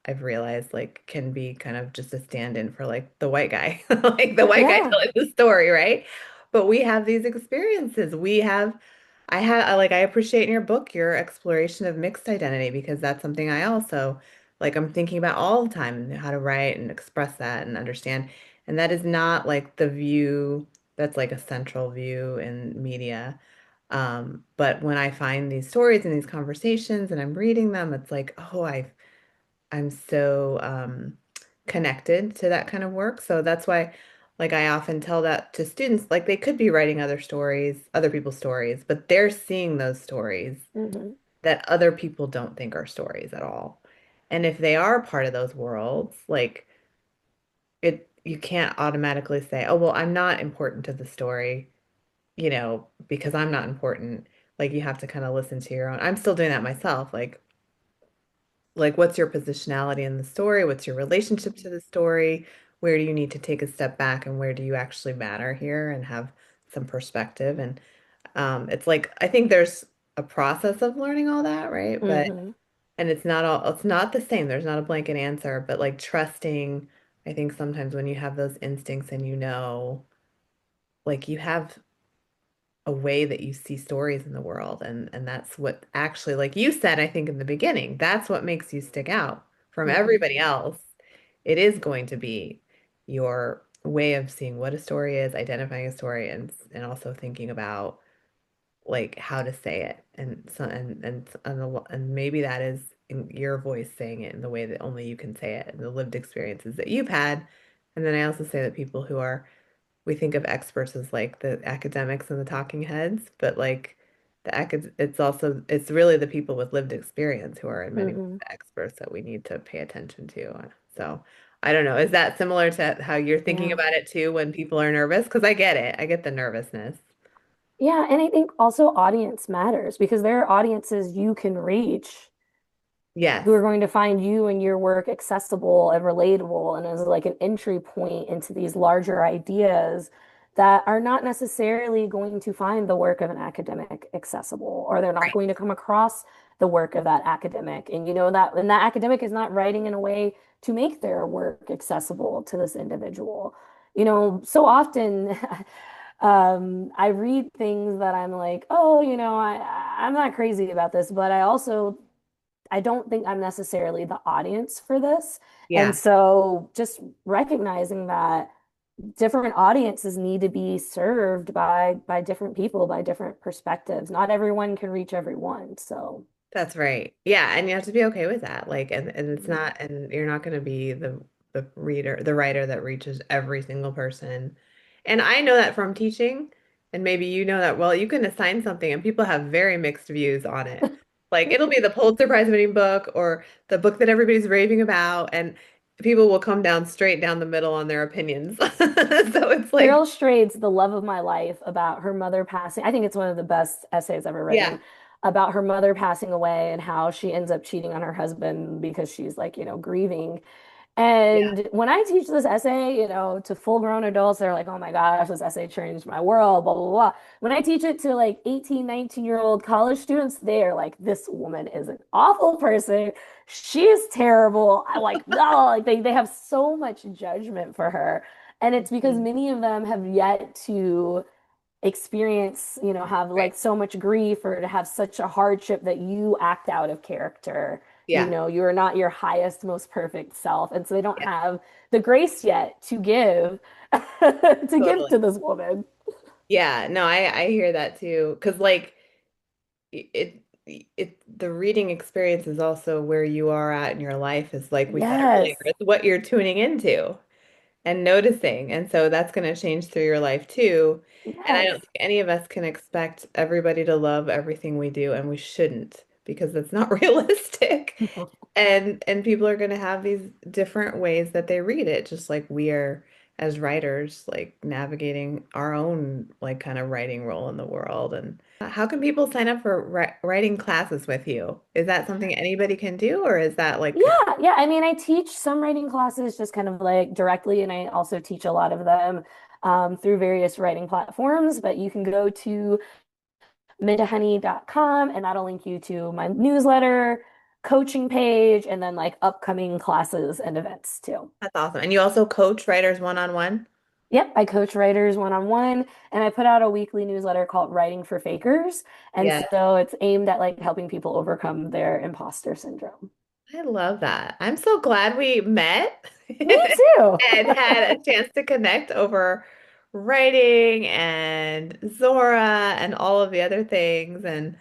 Speaker 3: I've realized like can be kind of just a stand-in for like the white guy, like the white guy
Speaker 2: Yeah.
Speaker 3: telling the story, right? But we have these experiences. I appreciate in your book your exploration of mixed identity because that's something I also like I'm thinking about all the time, how to write and express that and understand. And that is not like the view that's like a central view in media. But when I find these stories and these conversations and I'm reading them, it's like, oh, I'm so connected to that kind of work. So that's why, like, I often tell that to students, like they could be writing other stories, other people's stories, but they're seeing those stories
Speaker 2: Hmm.
Speaker 3: that other people don't think are stories at all. And if they are part of those worlds, like you can't automatically say, oh, well, I'm not important to the story, because I'm not important. Like you have to kind of listen to your own. I'm still doing that myself. Like what's your positionality in the story? What's your relationship to the story? Where do you need to take a step back and where do you actually matter here and have some perspective? And it's like I think there's a process of learning all that, right? But
Speaker 2: Hmm.
Speaker 3: and it's not the same. There's not a blanket answer, but like trusting, I think sometimes when you have those instincts and like you have a way that you see stories in the world and that's what actually like you said I think in the beginning that's what makes you stick out from
Speaker 2: Hmm.
Speaker 3: everybody else. It is going to be your way of seeing what a story is, identifying a story and also thinking about like how to say it and maybe that is in your voice saying it in the way that only you can say it and the lived experiences that you've had. And then I also say that people who are we think of experts as like the academics and the talking heads, but like it's really the people with lived experience who are in many ways
Speaker 2: Hmm.
Speaker 3: the experts that we need to pay attention to. So I don't know. Is that similar to how you're thinking
Speaker 2: Yeah.
Speaker 3: about it too when people are nervous? Because I get it. I get the nervousness.
Speaker 2: Yeah, and I think also audience matters because there are audiences you can reach
Speaker 3: Yes.
Speaker 2: who are going to find you and your work accessible and relatable and as like an entry point into these larger ideas that are not necessarily going to find the work of an academic accessible, or they're not
Speaker 3: Right.
Speaker 2: going to come across the work of that academic. And that academic is not writing in a way to make their work accessible to this individual. So often I read things that I'm like, oh, I'm not crazy about this, but I don't think I'm necessarily the audience for this. And
Speaker 3: Yeah.
Speaker 2: so just recognizing that different audiences need to be served by different people, by different perspectives. Not everyone can reach everyone. So,
Speaker 3: That's right. Yeah, and you have to be okay with that. Like, and it's not, and you're not going to be the writer that reaches every single person. And I know that from teaching, and maybe you know that well, you can assign something and people have very mixed views on it. Like it'll be the Pulitzer Prize winning book or the book that everybody's raving about, and people will come down straight down the middle on their opinions. So it's like,
Speaker 2: Cheryl Strayed's The Love of My Life about her mother passing. I think it's one of the best essays ever
Speaker 3: yeah,
Speaker 2: written about her mother passing away and how she ends up cheating on her husband because she's like, grieving.
Speaker 3: yeah,
Speaker 2: And when I teach this essay, to full grown adults, they're like, oh my gosh, this essay changed my world, blah, blah, blah. When I teach it to like 18, 19-year-old college students, they are like, this woman is an awful person. She is terrible. I like, no, like they have so much judgment for her. And it's because
Speaker 3: mhm,
Speaker 2: many of them have yet to experience, have
Speaker 3: right,
Speaker 2: like so much grief or to have such a hardship that you act out of character.
Speaker 3: yeah,
Speaker 2: You are not your highest, most perfect self. And so they don't
Speaker 3: yeah,
Speaker 2: have the grace yet to give to give
Speaker 3: totally.
Speaker 2: to this woman.
Speaker 3: Yeah, no, I hear that too. Because like it the reading experience is also where you are at in your life, is like we said earlier.
Speaker 2: Yes.
Speaker 3: It's what you're tuning into and noticing. And so that's going to change through your life too. And I don't
Speaker 2: Yes.
Speaker 3: think any of us can expect everybody to love everything we do, and we shouldn't, because that's not realistic. And people are going to have these different ways that they read it, just like we are as writers, like navigating our own like kind of writing role in the world. And how can people sign up for writing classes with you? Is that something anybody can do, or is that
Speaker 2: Yeah,
Speaker 3: like,
Speaker 2: yeah. I mean, I teach some writing classes just kind of like directly, and I also teach a lot of them through various writing platforms. But you can go to mindahoney.com and that'll link you to my newsletter, coaching page, and then like upcoming classes and events too.
Speaker 3: that's awesome. And you also coach writers one-on-one?
Speaker 2: Yep, I coach writers one-on-one, and I put out a weekly newsletter called Writing for Fakers. And
Speaker 3: Yeah.
Speaker 2: so it's aimed at like helping people overcome their imposter syndrome.
Speaker 3: I love that. I'm so glad we met
Speaker 2: Me too.
Speaker 3: and had a chance to connect over writing and Zora and all of the other things. And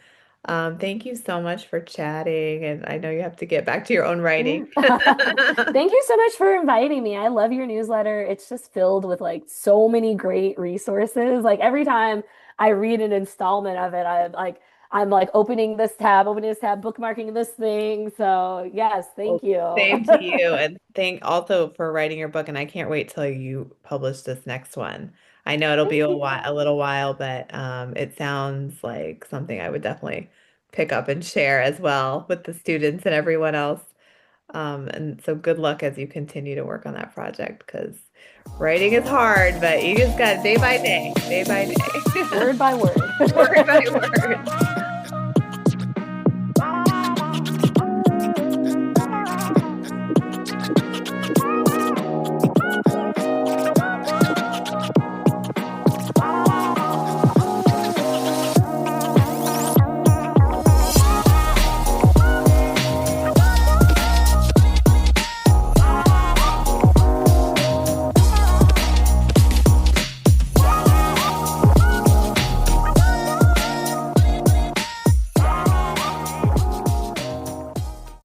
Speaker 3: thank you so much for chatting. And I know you have to get back to your own writing.
Speaker 2: Yeah. Thank you so much for inviting me. I love your newsletter. It's just filled with like so many great resources. Like every time I read an installment of it, I'm like opening this tab, bookmarking this thing. So, yes,
Speaker 3: Well,
Speaker 2: thank you.
Speaker 3: same to you. And thank also for writing your book. And I can't wait till you publish this next one. I know it'll be
Speaker 2: Thank you.
Speaker 3: a little while, but it sounds like something I would definitely pick up and share as well with the students and everyone else. And so good luck as you continue to work on that project, because writing is hard, but you just got day by day,
Speaker 2: Word by word.
Speaker 3: word by word.